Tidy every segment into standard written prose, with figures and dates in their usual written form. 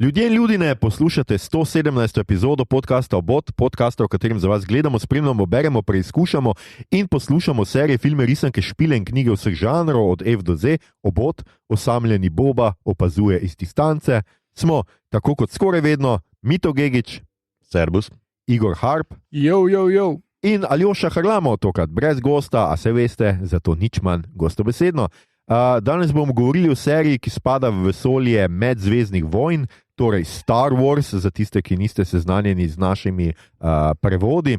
Ljudje in ljudine, poslušate 117. epizodo podcasta Obot, podcasta, v katerem za vas gledamo, spremljamo, beremo, preizkušamo in poslušamo serije, filme, risanke, špile in knjige vseh žanrov, od F do Z. Obot, osamljeni Boba, opazuje iz distance. Smo, tako kot skoraj vedno, Mito Gegić, Servus, Igor Harp Jo. in Aljoša Harlamo, tokrat brez gosta, a se veste, zato nič manj gostobesedno. Danes bomo govorili o seriji, ki spada v vesolje Medzvezdnih vojn, torej Star Wars, za tiste, ki niste seznanjeni z našimi prevodi,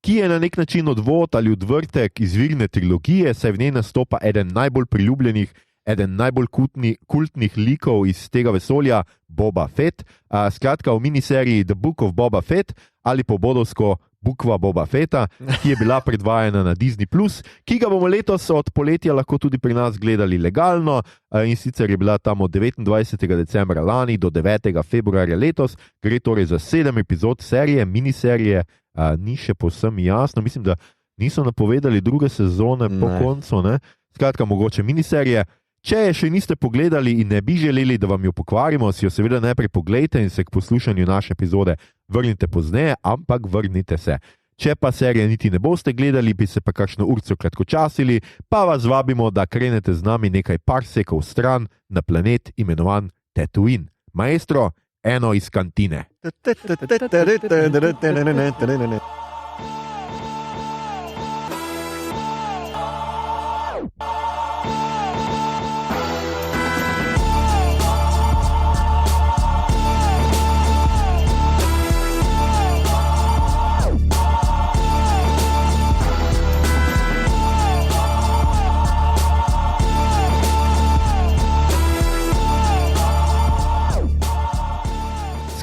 ki je na nek način odvod ali odvrtek izvirne trilogije, saj v njej nastopa eden najbolj priljubljenih, eden najbolj kultnih likov iz tega vesolja, Boba Fett. Skratka, v miniseriji The Book of Boba Fett ali po bodovsko Bukva Boba Fetta, ki je bila predvajana na Disney+, ki ga bomo letos od poletja lahko tudi pri nas gledali legalno, in sicer je bila tam od 29. decembra lani do 9. februarja letos. Gre torej za 7 epizod serije, miniserije, ni še povsem jasno, mislim, da niso napovedali druge sezone po koncu, ne? Skratka, mogoče miniserije. Če je še niste pogledali in ne bi želeli, da vam jo pokvarimo, si jo seveda najprej poglejte in se k poslušanju naše epizode vrnite pozneje, ampak vrnite se. Če pa serije niti ne boste gledali, bi se pa kakšno urco kratkočasili, pa vas vabimo, da krenete z nami nekaj parsekov stran na planet imenovan Tatooine. Maestro, eno iz kantine.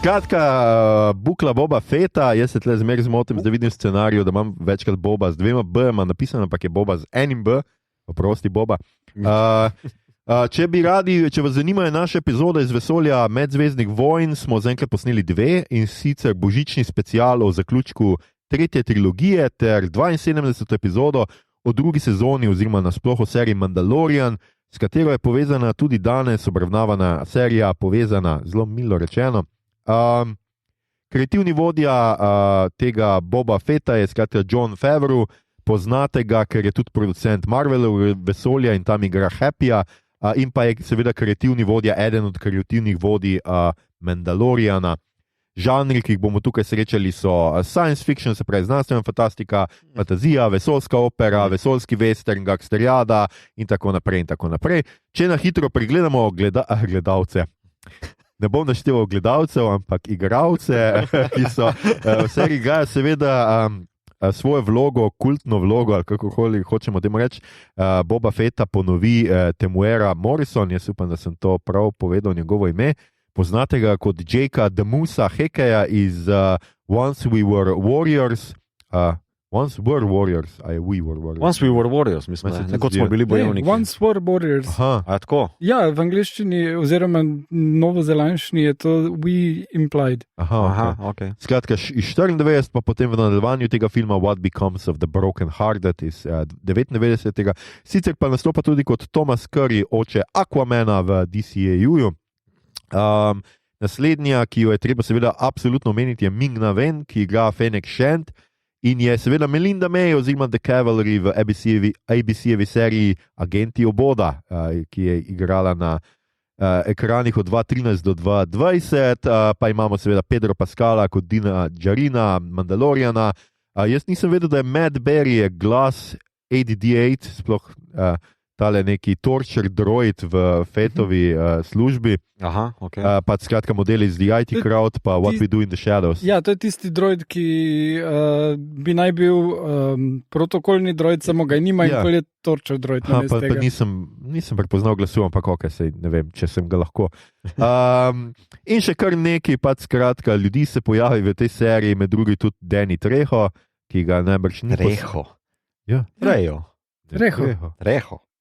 Skratka, Bukla Boba Fetta, jaz se tle zmeraj zmotim, zdaj vidim scenarij, da imam večkrat Boba z 2 B-ma napisano, ampak je Boba z 1 B, oprosti Boba. Če vas zanimajo naše epizode iz vesolja Medzvezdnih vojn, smo zaenkrat posneli 2, in sicer božični special o zaključku 3. trilogije ter 72. epizodo o drugi sezoni oziroma nasploh o seriji Mandalorian, s katero je povezana tudi danes obravnavana serija, povezana zelo milo rečeno. Kreativni vodja tega Boba Fetta je skratka Jon Favreau, poznate ga, ker je tudi producent Marvelov vesolja in tam igra Happyja, in pa je seveda kreativni vodja, eden od kreativnih vodij Mandaloriana. Žanri, ki jih bomo tukaj srečali, so science fiction, se pravi znanstvena fantastika, fantazija, vesoljska opera, vesoljski western, gangsterjada in tako naprej in tako naprej. Če na hitro pregledamo gledalce, ne bom našteval gledalcev, ampak igralce, ki so v seriji igrajo seveda svojo vlogo, kultno vlogo, ali kakokoli hočemo temu reči. Boba Fetta ponovi Temuera Morrison, jaz upam, da sem to prav povedal njegovo ime. Poznate ga kot Jakea the Musa Hekeja iz Once We Were Warriors. Once Were Warriors, We Were Warriors. Once We Were Warriors, mislim, nekot smo bili bojevniki. Once Were Warriors. Aha. A tako? Ja, v angliščini oziroma novozelandščini je to We Implied. Aha, okay. Skratka, iz 94, pa potem v nadaljevanju tega filma What Becomes of the Broken Hearted iz 99. Sicer pa nastopa tudi kot Thomas Curry, oče Aquamana v DCEU-ju. Naslednja, ki jo je treba seveda absolutno omeniti, je Ming-Na Wen, ki igra Fennec Shand, in je seveda Melinda May oziroma The Cavalry v ABC-jevi seriji Agenti Oboda, ki je igrala na ekranih od 2013 do 2020, pa imamo seveda Pedro Pascala kot Dina Djarina, Mandaloriana. Jaz nisem vedel, da je Matt Berry glas AD-8, sploh tale neki torture droid v Fettovi službi. Aha, ok. Pa skratka model iz The IT Crowd, pa What We Do in the Shadows. Ja, to je tisti droid, ki bi naj bil protokolni droid, samo ga nima in pol je torture droid. Pa nisem prepoznal glasu, ampak ok, ne vem, če sem ga lahko. In še kar nekaj, pa skratka, ljudi se pojavi v tej seriji, med drugim tudi Danny Trejo, ki ga najbrž ni Trejo. Ja. Trejo.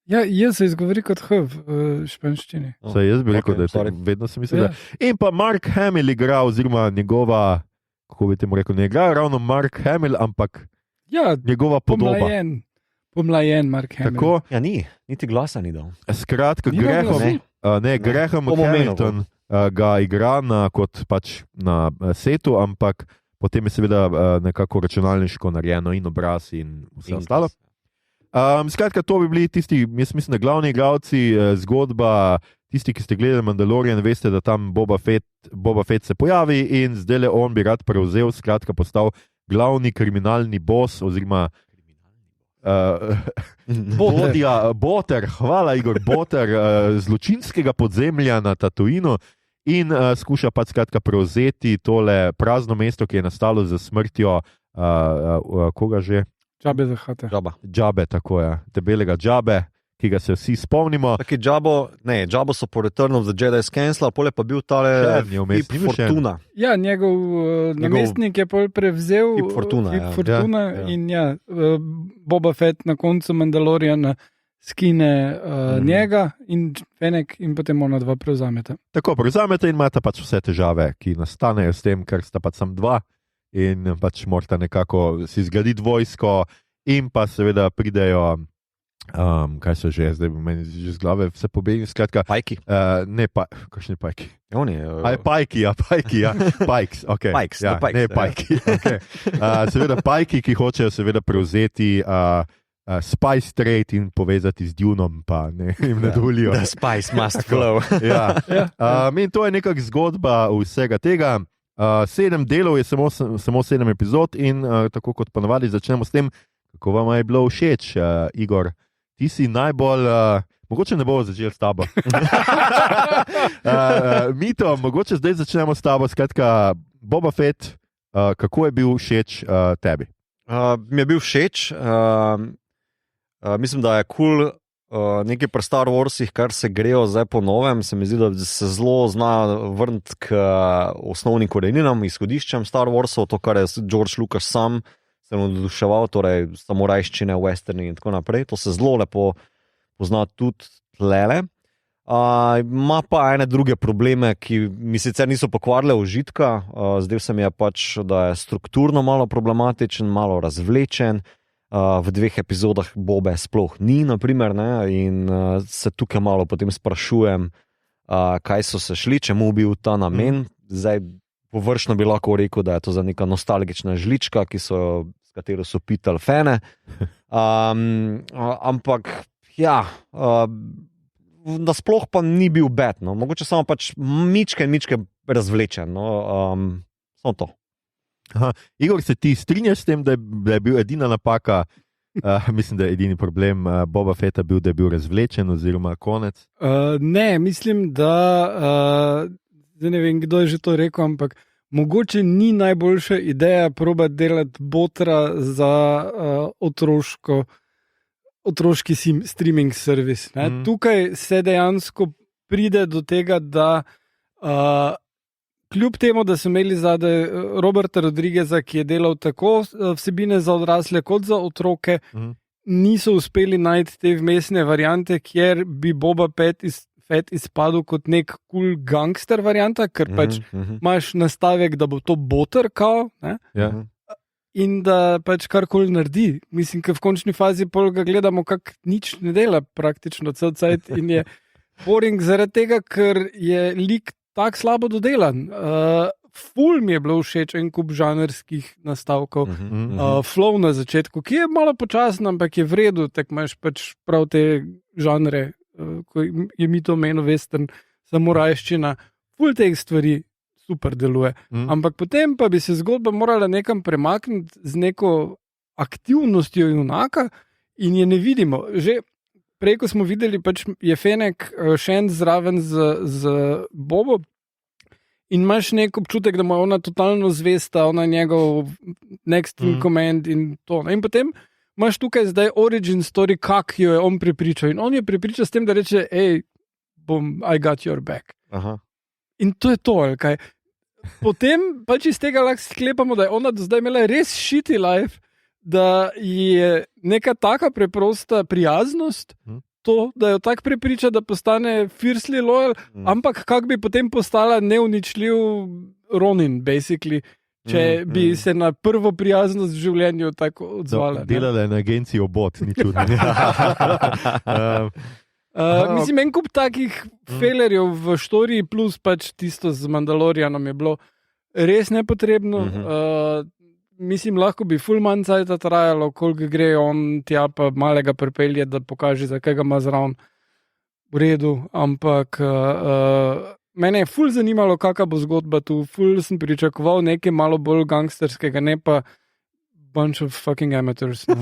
Ja, jaz se izgovori kot H v španščini. Saj jaz bi rekel, da je to, vedno sem mislil, da. In pa Mark Hamill igra, oziroma njegova, kako bi temu rekel, ne igra ravno Mark Hamill, ampak njegova podoba. Pomlajen Mark Hamill. Tako? Ja, niti glasa ni dal. Skratka, Graham Hamilton ga igra kot pač na setu, ampak potem je seveda nekako računalniško narejeno in obraz in vse ostalo. Skratka, to bi bili tisti, jaz mislim, da glavni igralci, zgodba, tisti, ki ste gledali Mandalorian, veste, da tam Boba Fett se pojavi in zdaj on bi rad prevzel, skratka postal glavni kriminalni boss oziroma Boter, hvala Igor, Boter zločinskega podzemlja na Tatooinu in skuša pač skratka prevzeti tole prazno mesto, ki je nastalo za smrtjo koga že? Džabe za Hata. Džabe, tako je, debelega Džabe, ki ga se vsi spomnimo. Taki Džabo so po Return of the Jedi skenslali, pole pa bil tale Hip Fortuna. Ja, njegov namestnik je pol prevzel Hip Fortuna, in Boba Fett na koncu Mandaloriana skine njega in Fennec in potem ona dva prevzameta. Tako, prevzameta in imata pač vse težave, ki nastanejo s tem, ker sta pač sam dva in pač morata nekako si zgraditi vojsko in pa seveda pridejo, kaj so že, zdaj meni že z glave vse pobegli, skratka. Pajki? Ne, kakšni pajki? Oni. Pajki, Pajks, ok. Pajks, ja, ne pajki. Okay. Seveda pajki, ki hočejo seveda prevzeti Spice Trade in povezati z Dunom, pa ne, jim ne dovolijo. The spice must flow. Ja. In to je nekak zgodba vsega tega. 7 delov je samo 7 epizod in tako kot ponavadi začnemo s tem, kako vam je bilo všeč, Igor. Ti si najbolj, mogoče ne bomo začeli s tabo. Mito, mogoče zdaj začnemo s tabo, skratka, Boba Fett, kako je bil všeč tebi? Mi je bil všeč. Mislim, da je cool nekaj pri Star Warsih, kar se grejo zdaj po novem. Se mi zdi, da se zelo zna vrniti k osnovnim koreninam, izhodiščem Star Warsov, to, kar je George Lucas sam se navduševal, torej samurajščine, westerni in tako naprej. To se zelo lepo pozna tudi tlele. Ima pa ene druge probleme, ki mi sicer niso pokvarile užitka. Zdaj se mi je pač, da je strukturno malo problematičen, malo razvlečen. V 2 epizodah Bobe sploh ni, naprimer, ne? In se tukaj malo potem sprašujem, kaj so se šli, čemu bil ta namen. Zdaj površno bi lahko rekel, da je to za neka nostalgična žlička, s katero so pitali fene. Ampak, ja, nasploh pa ni bil bad, no? Mogoče samo pač mičke razvlečen, no? Samo to. Aha. Igor, se ti strinjaš s tem, da je bil edina napaka, mislim, da je edini problem Boba Fetta bil, da je bil razvlečen oziroma konec? Ne, mislim, da ne vem, kdo je že to rekel, ampak mogoče ni najboljša ideja probati delati botra za otroški streaming servis. Tukaj se dejansko pride do tega, da kljub temu, da so imeli zadaj Roberta Rodrigueza, ki je delal tako vsebine za odrasle kot za otroke, niso uspeli najti te vmesne variante, kjer bi Boba Fett izpadel kot nek cool gangster varianta, ker pač imaš nastavek, da bo to boter kao, ne? Ja. In da pač karkoli naredi. Mislim, ker v končni fazi pol ga gledamo, kak nič ne dela praktično cel cajt in je boring zaradi tega, ker je lik tako slabo dodelan. Ful mi je bilo všeč en kup žanrskih nastavkov. Flow na začetku, ki je malo počasen, ampak je v redu, tak imaš pač prav te žanre, ko je mi to meno western, samurajščina. Ful teh stvari super deluje. Ampak potem pa bi se zgodba morala nekam premakniti z neko aktivnostjo junaka in je ne vidimo. Že prej, ko smo videli, pač je Fennec še en zraven z Bobo in imaš nek občutek, da mu je ona totalno zvesta, ona njegov next in command in to. In potem imaš tukaj zdaj origin story, kak jo je on prepričal. In on je prepričal s tem, da reče, I got your back. Aha. In to je to, ali kaj. Potem pač iz tega lahko sklepamo, da je ona do zdaj imela res shitty life, da je neka taka preprosta prijaznost, to, da jo tako prepriča, da postane fiercely loyal, ampak kak bi potem postala neuničljiv Ronin, basically, če bi se na prvo prijaznost v življenju tako odzvala. Delala je na agenciji Obot, ni čudno. Mislim, en kup takih felerjev v štoriji, plus pač tisto z Mandalorianom je bilo res nepotrebno. Mislim, lahko bi full man cajta trajalo, koliko gre on tja pa malega pripelje, da pokaže, zakaj ga ima zraven v redu, ampak mene je full zanimalo, kakva bo zgodba tu, full sem pričakoval nekaj malo bolj gangsterskega, ne pa bunch of fucking amateurs. No.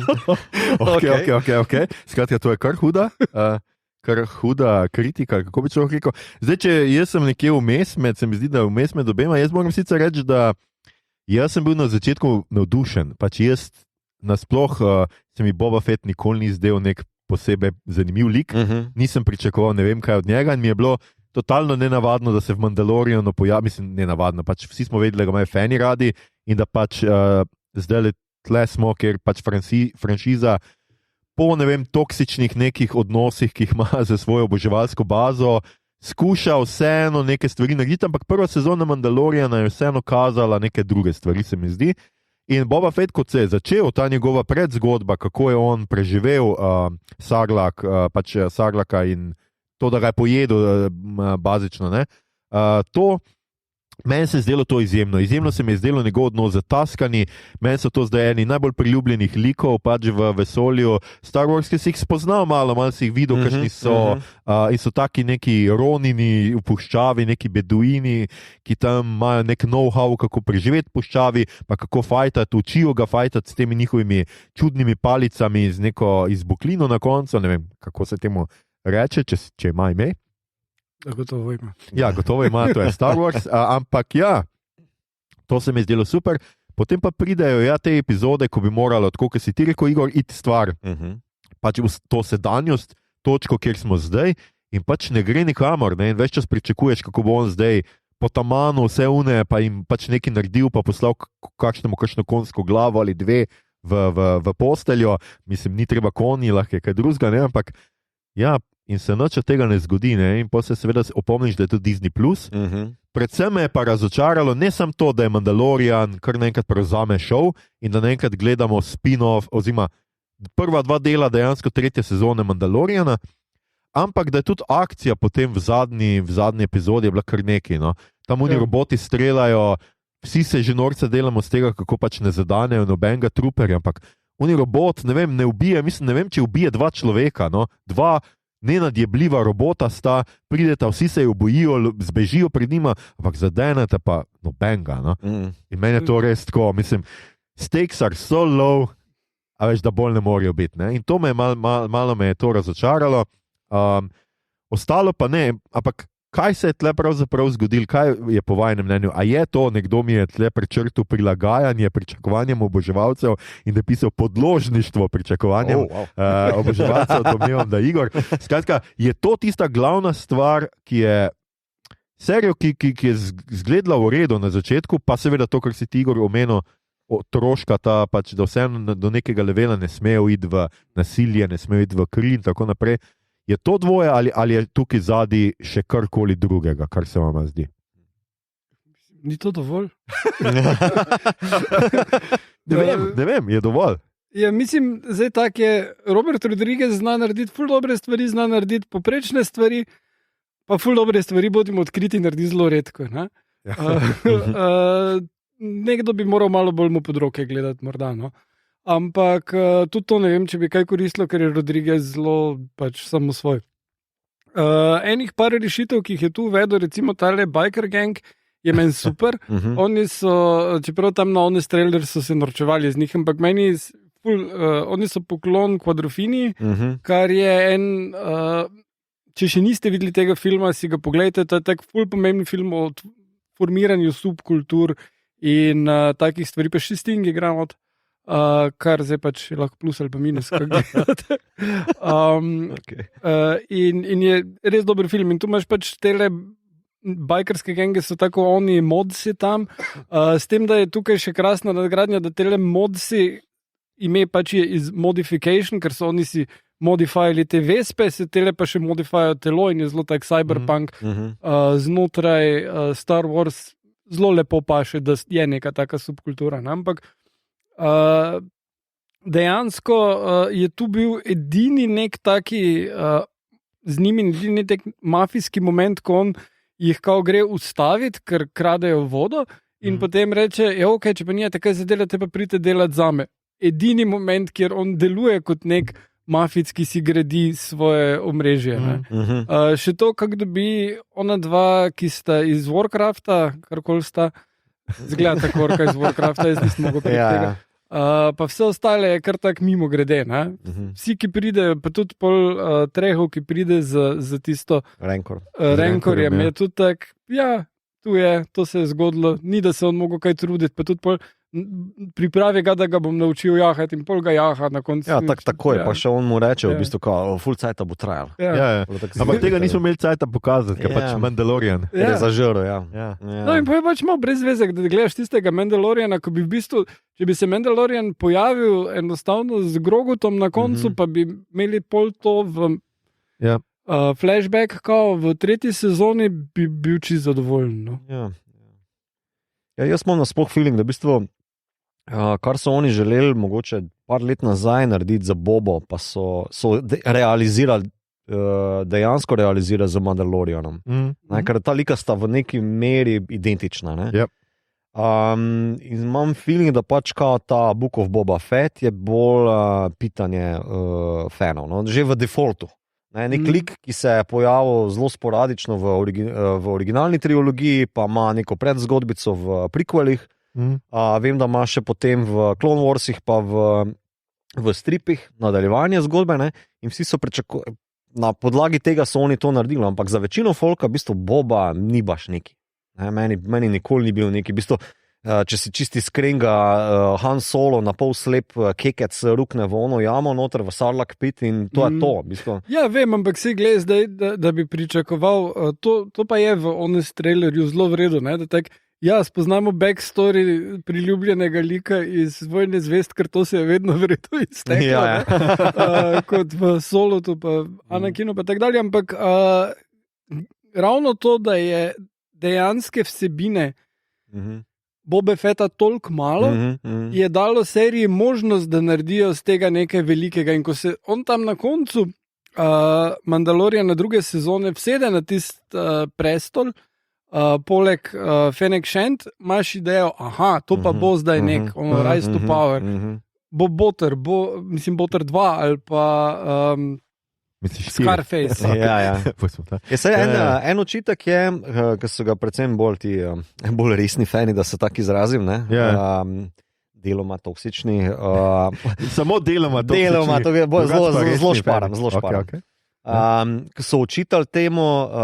Okay. Skratka, to je kar huda kritika, kako bi človek rekel. Zdaj, če jaz sem nekje vmes, se mi zdi, da vmes med obema, jaz moram sicer reči, da jaz sem bil na začetku navdušen, pač jaz nasploh se mi Boba Fett nikoli ni zdel nek posebej zanimiv lik, nisem pričakoval ne vem kaj od njega in mi je bilo totalno nenavadno, da se v Mandalorianu pojavi, mislim nenavadno, pač vsi smo vedeli, da ga imajo fani radi in da pač zdaj tle smo, ker pač franšiza po ne vem toksičnih nekih odnosih, ki jih ima za svojo oboževalsko bazo, skuša vseeno neke stvari narediti, ampak prva sezona Mandaloriana je vseeno kazala neke druge stvari, se mi zdi. In Boba Fett, kot se je začel, ta njegova predzgodba, kako je on preživel Sarlaka in to, da ga je pojedel bazično, ne? To meni se je zdelo to izjemno. Izjemno se mi je zdelo njegov odnos z Taskani. Meni so to zdaj eni najbolj priljubljenih likov pač v vesolju. Star Wars, ki si jih spoznal malo si jih videl, kakšni so. In so taki neki ronini v puščavi, neki beduini, ki tam imajo nek know-how, kako preživeti v puščavi, pa kako fajtati, učijo ga fajtati s temi njihovimi čudnimi palicami z neko izbuklino na koncu. Ne vem, kako se temu reče, če ima ime. Gotovo ima. Ja, gotovo ima, to je Star Wars, ampak ja, to se mi je zdelo super. Potem pa pridejo te epizode, ko bi moralo, tako kot si ti rekel, Igor, iti stvar, pač v to sedanjost, točko, kjer smo zdaj in pač ne gre nikamor, ne, in več čas pričakuješ, kako bo on zdaj po tamanu vse une, pa jim pač nekaj naredil, pa poslal kakšno konjsko glavo ali dve v posteljo. Mislim, ni treba konji, lahko je kaj drugega, ne, ampak ja, in se nič od tega ne zgodi, ne? In potem se seveda opomniš, da je to Disney+. Predvsem me je pa razočaralo ne samo to, da je Mandalorian kar naenkrat prevzame šov in da naenkrat gledamo spin-off, oziroma prva dva dela dejansko tretje sezone Mandaloriana, ampak da je tudi akcija potem v zadnji epizodi je bila kar nekaj. No? Tam oni roboti streljajo, vsi se že norce delamo z tega, kako pač ne zadanejo nobenega truperja, ampak oni robot, ne vem, ne ubije, mislim, ne vem, če ubije dva človeka, no? Dva nenadjebljiva robota sta, prideta, vsi se jo bojijo, zbežijo pred njima, ampak zadenete pa nobenega. No? In meni je to res tako, mislim, stakes are so low, a veš, da bolj ne morajo biti. Ne? In to me je malo me je to razočaralo. Ostalo pa ne, ampak kaj se je tle pravzaprav zgodilo, kaj je po vajenem mnenju? A je to, nekdo mi je tle prečrtil prilagajanje pričakovanjem oboževalcev in da je pisal podložništvo pričakovanjem oboževalcev, domnevam, da Igor. Skratka, je to tista glavna stvar, ki je serijo, ki je zgledala v redu na začetku, pa seveda to, kar si ti, Igor, omenil, otroška ta, pač, da vseeno do nekega levela ne smejo iti v nasilje, ne smejo iti v kri in tako naprej. Je to dvoje ali je tukaj zadaj še karkoli drugega, kar se vam zdi? Ni to dovolj? Ne vem, je dovolj. Ja, mislim, zdaj tak je, Robert Rodriguez zna narediti ful dobre stvari, zna narediti poprečne stvari, pa ful dobre stvari, bodimo odkriti, naredi zelo redko. Nekdo bi moral malo bolj mu pod roke gledati, morda. No? Ampak tudi to ne vem, če bi kaj koristilo, ker je Rodriguez zelo pač samo svoj. Enih par rešitev, ki jih je tu uvedel, recimo tale Biker Gang, je meni super. Oni so, čeprav tam na Honest Trailer so se norčevali z njih, ampak meni oni so poklon Quadrofini, kar je en, če še niste videli tega filma, si ga pogledajte, to je tak ful pomemben film o formiranju subkultur in takih stvari, pa še Sting igra od kar zdaj pač je lahko plus ali pa minus, kako gledate. In je res dober film. In tu imaš pač tele bikerske genge, so tako oni modsi tam, s tem, da je tukaj še krasna nadgradnja, da tele modsi ime pač je iz modification, ker so oni si modifajali te vespe, se tele pa še modifajajo telo in je zelo tak cyberpunk znotraj Star Wars zelo lepo paše, da je neka taka subkultura. Ampak dejansko je tu bil edini nek taki z njimi naredi nek mafijski moment, ko on jih kao gre ustaviti, ker kradejo vodo in potem reče, ok, če pa nijete kaj zadelati, pa pridite delati zame. Edini moment, kjer on deluje kot nek mafic, ki si gradi svoje omrežje. Še to, kako dobi ona dva, ki sta iz Warcrafta, karkoli sta, zgleda tako, orka iz Warcrafta, jaz nisem mogel priti tega. Pa vse ostale je kar tak mimo grede. Vsi, ki pridejo, pa tudi pol Trehov, ki pride za tisto Renkorjem, je tudi tak, tu je, to se je zgodilo, ni da se on mogel kaj truditi, pa tudi pol pripravi ga, da ga bom naučil jahati in pol ga jaha na koncu. Ja, tako je, pa še on mu reče, v bistvu, full cajta bo trajal. Ampak tega nismo imeli cajta pokazati, ker pač Mandalorian. Je zažrl, No in pa je pač malo brez veze, da gledaš tistega Mandaloriana, ko bi v bistvu, če bi se Mandalorian pojavil enostavno z Grogutom na koncu, pa bi imeli pol to v flashback, kao v 3. sezoni, bi bil čisto zadovoljen. No? Jaz imam nasploh feeling, da v bistvu kar so oni želeli mogoče par let nazaj narediti za Bobo, pa so realizirali, dejansko realizirali z Mandalorianom. Ker ta lika sta v neki meri identična. In imam feeling, da pač ta Book of Boba Fett je bolj pitanje fanov, no? Že v defaultu. Nek lik, ki se je pojavil zelo sporadično v originalni trilogiji, pa ima neko predzgodbico v prequelih. Vem, da ima še potem v Clone Warsih pa v stripih nadaljevanje zgodbe, ne? In vsi so na podlagi tega so oni to naredili, ampak za večino folka v bistvu Boba ni baš neki. Meni nikoli ni bil neki. V bistvu, če si čisti iskren, Han Solo na pol slep kekec rukne v ono jamo noter v Sarlacc pit in to je to. V bistvu. Ja, vem, ampak si gled zdaj, da bi pričakoval, to pa je v Honest trailerju zelo v redu, ne? Da tak, spoznamo backstory priljubljenega lika iz Vojne zvezd, ker to se je vedno verjetno izteklo, kot v Solotu, pa Anakinu, pa tak dalje, ampak ravno to, da je dejanske vsebine Boba Fetta toliko malo, je dalo seriji možnost, da naredijo z tega nekaj velikega. In ko se on tam na koncu Mandaloriana 2. sezone vsede na tist prestol, poleg Fennec Shand, imaš idejo, to pa bo zdaj nek Rise to Power. Bo Botter 2 ali pa Scarface. En očitek je, ki so ga predvsem bolj resni fani, da se tako izrazim, deloma toksični. Samo deloma toksični. Deloma, to je zelo šparam. Ki so očitali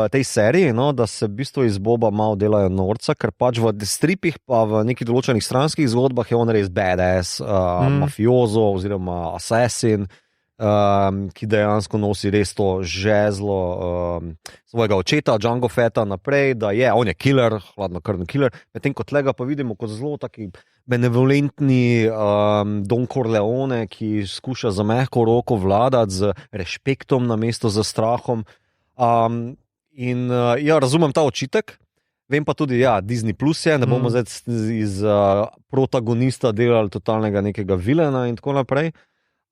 tej seriji, no, da se v bistvu iz Boba malo delajo norca, ker pač v stripih pa v nekih določenih stranskih zgodbah je on res badass, mafiozo oziroma assassin, ki dejansko nosi res to žezlo svojega očeta, Jango Fetta naprej, da on je killer, hladnokrvni killer, medtem ko tlega pa vidimo kot zelo taki benevolentni Don Corleone, ki skuša za mehko roko vladati z respektom namesto za strahom. Razumem ta očitek, vem pa tudi, Disney Plus je, ne bomo zdaj iz protagonista delali totalnega nekega vilena in tako naprej.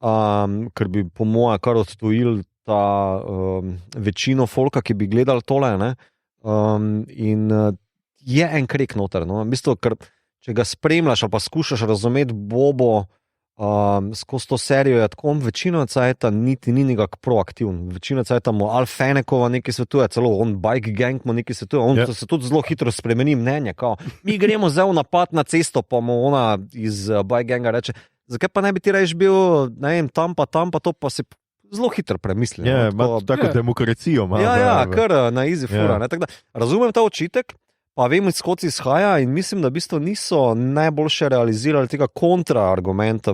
Ker bi po moje kar odtujil ta večino folka, ki bi gledali tole, ne? In je en krek noter, no? V bistvu, ker če ga spremljaš ali pa skušaš razumeti Bobo skozi to serijo, je tako, večino cajta niti ni nekako proaktivn. Večino cajta mu Al Fennecova nekaj svetuje, celo on Bike Gang mu nekaj svetuje, on se tudi zelo hitro spremeni mnenje, kao, mi gremo zdaj v napad na cesto, pa mu ona iz Bike Ganga reče, zakaj pa ne bi ti reč bil, ne vem, tam pa to pa si zelo hitro premislil. Tako demokracijo ima. Kar na easy fura. Razumem ta očitek, pa vem, iz kod izhaja in mislim, da v bistvu niso najboljše realizirali tega kontraargumenta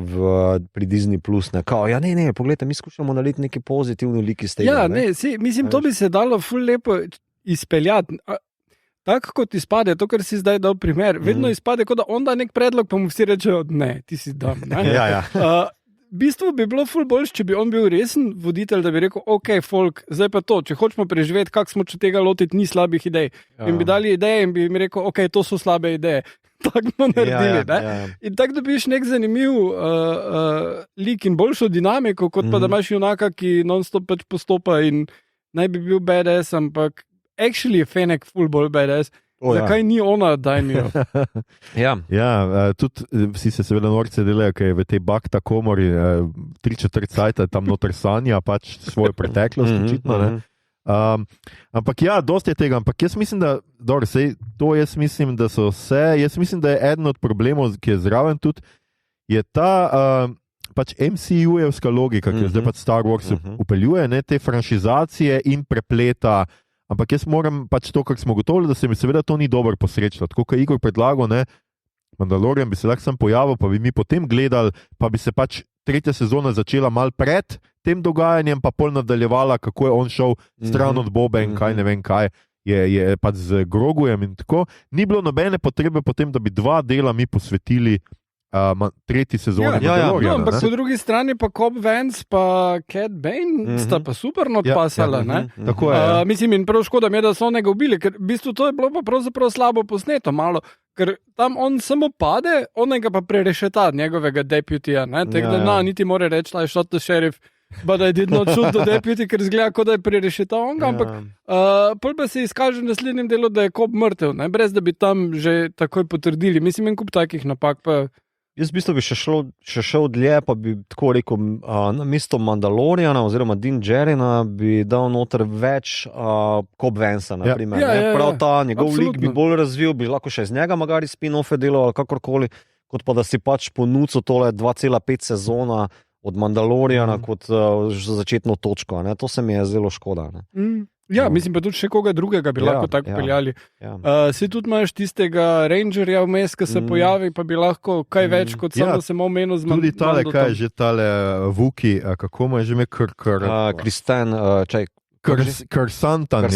pri Disney+. Kao, ne, pogledajte, mi skušamo narediti neki pozitivni lik iz tega. Mislim, to bi se dalo ful lepo izpeljati. Tako kot izpade, to, kar si zdaj dal primer, vedno izpade, kot da on da nek predlog, pa mu vsi rečejo, ne, ti si dam. V bistvu bi bilo ful boljše, če bi on bil resen voditelj, da bi rekel, ok, folk, zdaj pa to, če hočemo preživeti, kako smo če tega lotiti, ni slabih idej. In bi dali ideje in bi mi rekel, ok, to so slabe ideje. Tako bomo naredili. In tako dobiš nek zanimiv lik in boljšo dinamiko, kot pa da imaš junaka, ki non-stop pač postopa in naj bi bil badass, ampak actually je Fennec full bolj badass. Zakaj ni ona Daimio? Ja. Tudi vsi se seveda norce delajo, ker je v tej bakta komori 3/4 cajta tam noter sanja pač svojo preteklost, očitno, ne. Ampak ja, dosti je tega, ampak jaz mislim, da jaz mislim, da je eden od problemov, ki je zraven tudi, je ta pač MCU-evska logika, ki jo zdaj pač Star Wars upeljuje, ne, te franšizacije in prepleta, ampak jaz moram pač to, kar smo gotovili, da se mi seveda to ni dobro posrečilo, tako kot Igor predlagal, ne, Mandalorian bi se lahko sam pojavil, pa bi mi potem gledali, pa bi se pač 3. sezona začela mal pred tem dogajanjem, pa pol nadaljevala, kako je on šel stran od Bobe in kaj ne vem kaj je pač z Grogujem in tako. Ni bilo nobene potrebe potem, da bi 2 dela mi posvetili 3. sezoni Mandaloriana. No, ampak po drugi strani pa Cobb Vance pa Cad Bane sta pa super odpasala. Tako je. Mislim, in prav škoda mi je, da so onega ubili, ker v bistvu to je bilo pa pravzaprav slabo posneto malo. Ker tam on samo pade, onega pa prerešeta njegovega deputija. Niti more reči, I shot the sheriff, but I did not shoot the deputy, ker zgleda, kot da je prerešeta onga. Ampak pol pa se izkaže v naslednjem delu, da je Cobb mrtev, ne? Brez da bi tam že takoj potrdili. Mislim, en kup takih napak pa. Jaz v bistvu bi še šel dlje, pa bi tako rekel, na mesto Mandaloriana oziroma Din Djarina bi dal noter več Cobb Vancea, naprimer. Prav ta njegov lik bi bolj razvil, bi lahko še iz njega magari spin-offe delal ali kakorkoli, kot pa da si pač ponudil tole 2,5 sezona od Mandaloriana kot začetno točko. Ne? To se mi je zelo škoda. Ja, mislim pa tudi še koga drugega bi lahko tako peljali. Si tudi imaš tistega Rangerja vmes, ki se pojavi, pa bi lahko kaj več kot samo se omenil z Mandotom. Tudi tale, kaj je že tale Vuki, kako mu je že ime Kristen, Krsantan,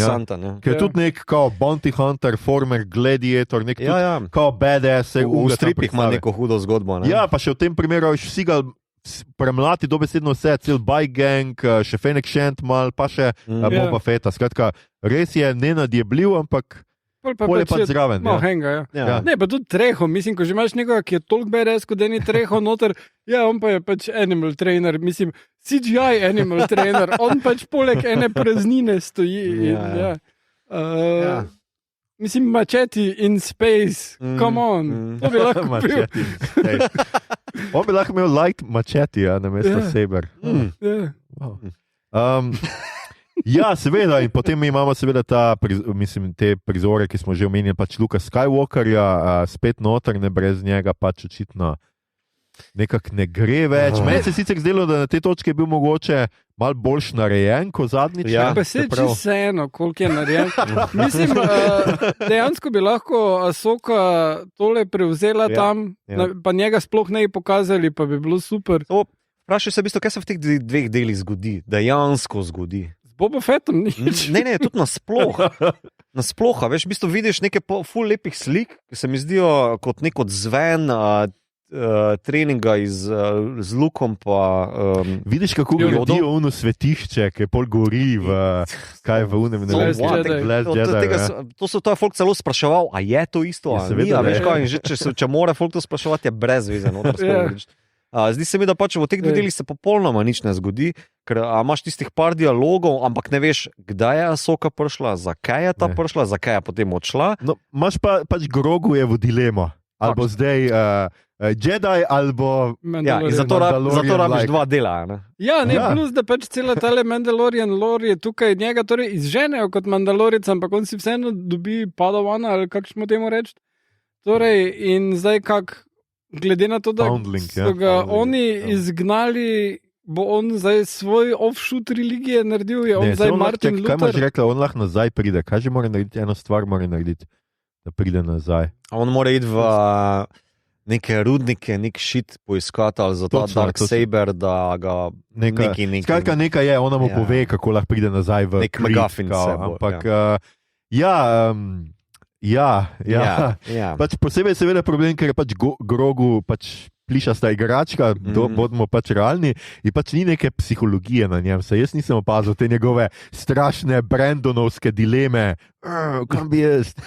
ki je tudi nek kao bounty hunter, former gladiator, nek kao badass. V stripih ima neko hudo zgodbo. Ne? Ja, pa še v tem primeru vsi ga premlati dobesedno vse, cel Bygang, še Fennec Shand mal, pa še Boba Fetta. Skratka, res je nenadjebljiv, ampak pol je pač zraven. Ne, pa tudi Treho, mislim, ko že imaš nekoga, ki je toliko badass, kot eni Treho noter, on pa je pač animal trainer, mislim, CGI animal trainer, on pač poleg ene praznine stoji. Mislim, Machete in space, come on, to bi lahko bil. On bi lahko imel light Machete, na mesto Saber. Ja, seveda, in potem mi imamo seveda te prizore, ki smo že omenili, pač Luka Skywalkerja, spet noter, ne brez njega, pač očitno nekako ne gre več. Meni se sicer zdelo, da na tej točki je bil mogoče malo boljš narejen, kot zadnjič. Ja, pa se čisto vseeno, koliko je narejen. Mislim, dejansko bi lahko Ahsoka tole prevzela tam, pa njega sploh ne bi pokazali, pa bi bilo super. Vprašaj se v bistvu, kaj se v teh 2 delih zgodi, dejansko zgodi. Z Boba Fettom nič. Ne, tudi nasploh. Nasploh, veš, v bistvu vidiš nekaj ful lepih slik, ki se mi zdijo kot nek odzven treninga z Lukom pa vidiš, kako gradijo ono svetišče, ki je pol gori v unem to je folk celo spraševal, a je to isto, a ni, a veš kaj, če mora folk to spraševati, je brez veze. Zdi se mi, da pač v teh 2 delih se popolnoma nič ne zgodi, ker imaš tistih par dialogov, ampak ne veš, kdaj je Ahsoka prišla, zakaj je ta prišla, zakaj je potem odšla. No, imaš pač Grogujevo dilemo, alebo zdaj Jedi, alebo zato rabiš 2 dela. Ne? Plus da pač cela tale Mandalorian lore je tukaj njega torej izženejo kot Mandalorica, ampak on si vseeno dobi Padavana, ali kako smo temu reči. Torej, in zdaj glede na to, da so ga oni izgnali, bo on zdaj svoj offshoot religije naredil, je on zdaj Martin Luther. Kaj imaš rekla, on lahko nazaj pride, kaj že mora narediti, eno stvar mora narediti, da pride nazaj. On mora iti v neke rudnike, nek shit poiskati, ali za ta Dark Saber, da ga neki... Skratka, nekaj je, ona mu pove, kako lahko pride nazaj v nek McGuffin. Ampak, Ja. Ja. Pač posebej je seveda problem, ker je pač Grogu pač plišasta igračka, bodimo pač realni, in pač ni neke psihologije na njem. Jaz nisem opazil te njegove strašne Brandonovske dileme, kam bi jaz,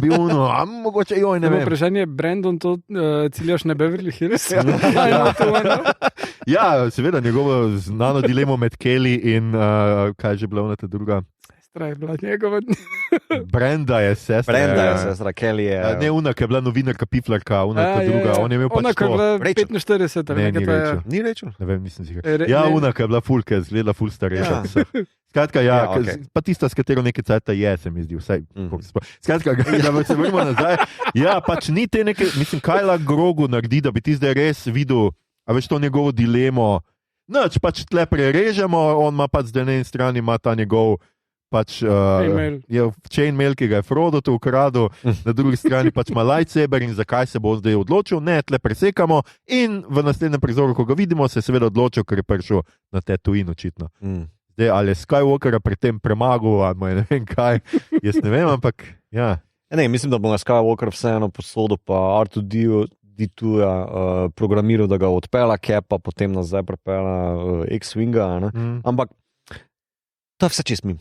bi ono, mogoče joj, ne vem. Vprašanje je, Brandon, to ciljaš na Beverly Hills? Ja, seveda njegovo znano dilemo med Kelly in kaj je že bila ona ta druga? Je bila njegova. Brenda je sestra. Kelly je. Ne, una, ki je bila novinarka, piflarka, una, ta druga. On je imel ona, pač to. Ona, ki je bila 45, ali nekaj Rachel. Ni rečel? Ne vem, nisem si ga. Ja, una, ki je bila ful, ki je izgledala ful starejša. Skratka, okay. Pa tista, s katero nekaj cajta je, se mi zdi, vsaj. Skratka, da se vrnemo nazaj. Ja, pač ni te neke, mislim, kaj lahko Grogu naredi, da bi ti zdaj res videl, a veš to njegovo dilemo. Noč, pač tle prerežemo, on ima pač zdaj na eni strani, ima ta njegov pač chainmail, ki ga je Frodo tu ukradel, na drugi strani pač ima lightsaber in zakaj se bo zdaj odločil, ne, tle presekamo in v naslednjem prizoru, ko ga vidimo, se je seveda odločil, ker je prišel na Tatooine očitno. Zdaj, ali je Skywalkera pri tem premagal, ali ne vem kaj, jaz ne vem, ampak ja. Ne, mislim, da bo na Skywalker vseeno posodil, pa R2D2 programiral, da ga odpela Kepa, potem nazaj prepela X-Winga, ampak to je vse čist mim.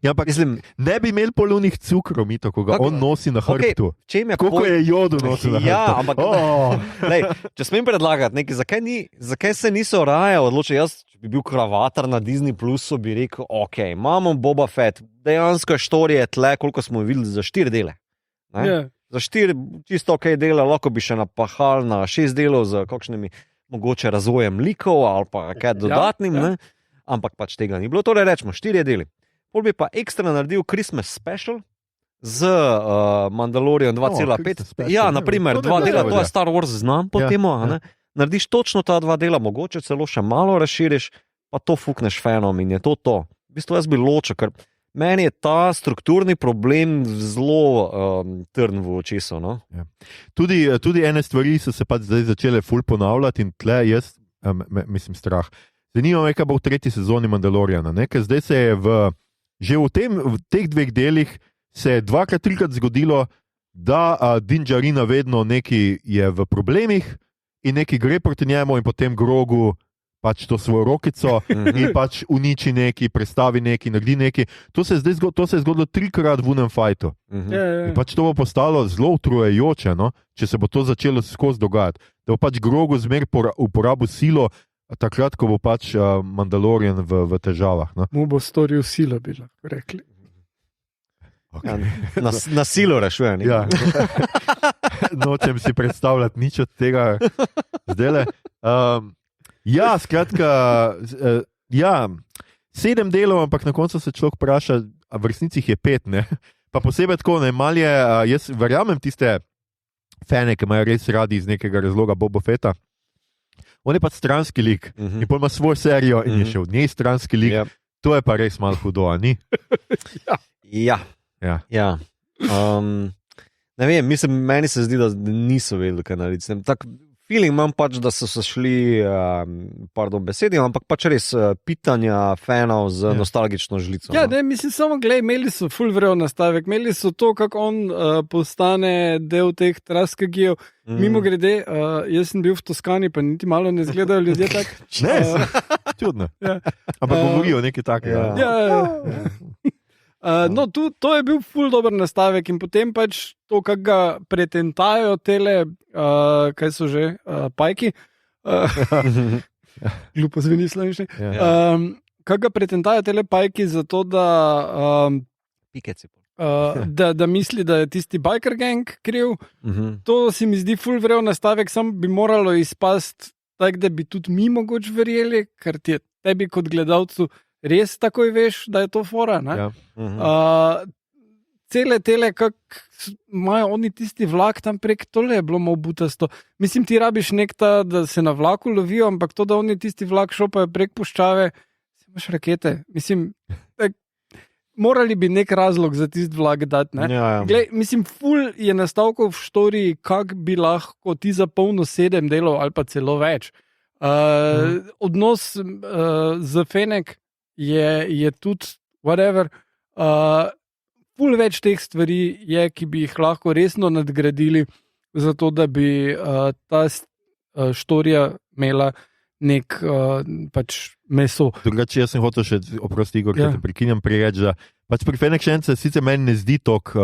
Ja, ampak mislim, ne bi imeli polunih cukrov, ko ga on nosi na hrbtu. Koliko je jodu nosil na hrbtu? Ja, ampak lej, če smem predlagati, zakaj se niso raje odločili, jaz, če bi bil kravatar na Disney Plusu, bi rekel, ok, imamo Boba Fett, dejansko štorije tle, koliko smo videli za 4 dele. Za 4 čisto ok dele, lahko bi še napahal na 6 delov z kakšnimi mogoče razvojem likov ali pa kaj dodatnim, ne? Ampak pač tega ni bilo, torej rečemo 4 deli. Pol bi pa ekstra naredil Christmas special z Mandalorian 2,5. Ja, naprimer, 2 dela, to je Star Wars znam po temu. Narediš točno ta 2 dela, mogoče celo še malo razširiš, pa to fukneš fanom in je to. V bistvu jaz bi ločil, ker meni je ta strukturni problem zelo trn v očesu. No? Ja. Tudi ene stvari so se pač zdaj začele ful ponavljati in tle jaz, mislim, strah. Zanima me, kaj bo v 3. sezoni Mandaloriana. Zdaj se je že v teh 2 delih se je 2-krat, 3-krat zgodilo, da Din Djarin vedno neki je v problemih in neki gre proti njemu in potem Grogu pač to svojo rokico in pač uniči neki, prestavi neki, naredi neki. To se je zgodilo 3-krat v unem fajtu. In pač to bo postalo zelo utrujajoče, no? Če se bo to začelo skozi dogajati. Da bo pač Grogu zmer uporabil silo, takrat, ko bo pač Mandalorian v težavah. No? Mu bo storil silo, bi lahko rekli. Okay. Na silo rešuje. Ja. Nočem si predstavljati nič od tega zdajle. Ja, skratka, 7 delov, ampak na koncu se človek vpraša, a v resnici je 5, ne? Pa posebej tako, ne, mal je, jaz verjamem tiste fane, ki imajo res radi iz nekega razloga Boba Fetta. On je pa stranski lik in pol ima svojo serijo in je še od njej stranski lik. To je pa res malo hudo, a ni? Ja. Ne vem, mislim, meni se zdi, da niso vedeli, kaj narediti. Tak feeling imam pač, da so se šli, pardon besedi, ampak pač res pitanja fanov z nostalgično žlico. Ja, ne, mislim, samo glej, imeli so full vrel nastavek, imeli so to, kako on postane del teh traskagijev. Mimo grede, jaz sem bil v Toskani, pa niti malo ne izgledajo ljudje tako. Ne, čudno. Ampak govorijo nekaj takega. Ja. No, to je bil ful dober nastavek in potem pač to, kako ga pretentajo tele, kaj so že, pajki, glupo zveni slovenščini, kako ga pretentajo tele pajki zato, da Pikeci. Da misli, da je tisti biker gang kriv. To se mi zdi ful vrel nastavek, sam bi moralo izpasti tako, da bi tudi mi mogoče verjeli, ker ti je tebi kot gledalcu res takoj veš, da je to fora. Cele tele, kak imajo oni tisti vlak tam prek, tole je bilo malo butasto. Mislim, ti rabiš nekta, da se na vlaku lovijo, ampak to, da oni tisti vlak šopajo prek puščave, se imaš rakete. Mislim, morali bi nek razlog za tisti vlak dati. Glej, mislim, ful je nastavkov v štoriji, kak bi lahko ti zapolnil 7 delov ali pa celo več. Odnos z Fennec je tudi whatever. ful več teh stvari je, ki bi jih lahko resno nadgradili, zato da bi ta štorija imela nek pač meso. Drugače, jaz sem hotel še, oprosti Igor, Ja. da te prekinjam prej reči, da pač pri Fennec Shand se sicer meni ne zdi tok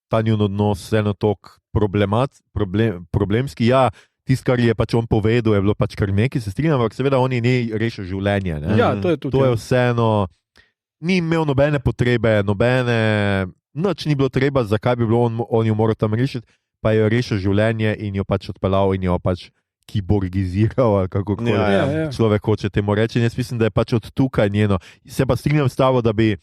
ta njun odnos vseeno tok problemski. Ja, tisto, kar je pač on povedal, je bilo pač kar nekaj, se strinjam, ampak seveda on je ne rešil življenje. Ne? Ja, to je tudi. To je vseeno, ni imel nobene potrebe, nič ni bilo treba, zakaj bi bilo on jo moral tam rešiti, pa je rešil življenje in jo pač odpeljal in jo pač kiborgiziral, ali kako Ja. človek hoče temu reči. In jaz mislim, da je pač od tukaj njeno. Se pa strinjam s tabo, da bi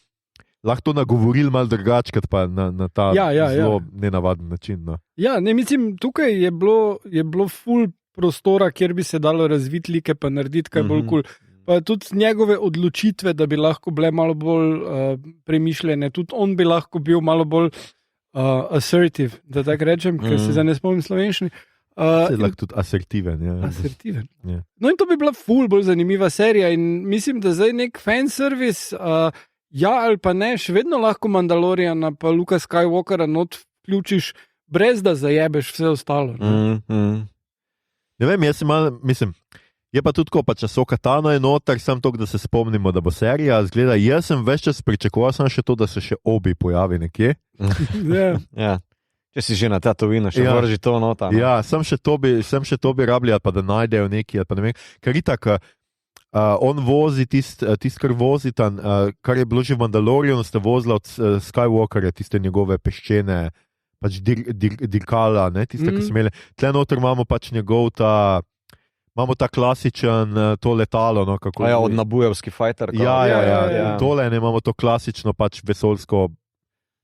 lahko to nagovorili malo drugače, kot pa na ta zelo nenavaden način. No. Ja, ne, mislim, tukaj je bilo full prostora, kjer bi se dalo razviti like pa narediti kaj bolj kul. Pa tudi njegove odločitve, da bi lahko bile malo bolj premišljene, tudi on bi lahko bil malo bolj assertive, da tako rečem, ker se zdaj ne spomnim slovenščini. Se je lahko tudi asertiven. Ja. Asertiven. Ja. No, in to bi bila ful bolj zanimiva serija. In mislim, da zdaj nek fanservice, ja ali pa ne, še vedno lahko Mandaloriana pa Luka Skywalkera not vključiš, brez da zajebeš vse ostalo. Ne vem, jaz mislim. Je pa tudi tako, pa če Ahsoka Tano je noter, sem to, da se spomnimo, da bo serija. Zgleda, jaz sem več čas pričakoval, sem še to, da se še Obi pojavi nekje. Ja. Če si že na Tatooinu, še vrži to nota. No? Ja, sem še to bi rabili, ali pa da najdejo neki, ali pa ne vem. Ker itak, on vozi tist, kar vozi tam, kar je bilo že v Mandalorianu, ste vozila od Skywalkerja, tiste njegove peščene, pač dirkala, tiste, ki so imeli. Tle noter imamo pač njegov imamo ta klasičen to letalo. No, kako, od nabujevski fighter. Ja. Tole imamo to klasično pač vesoljsko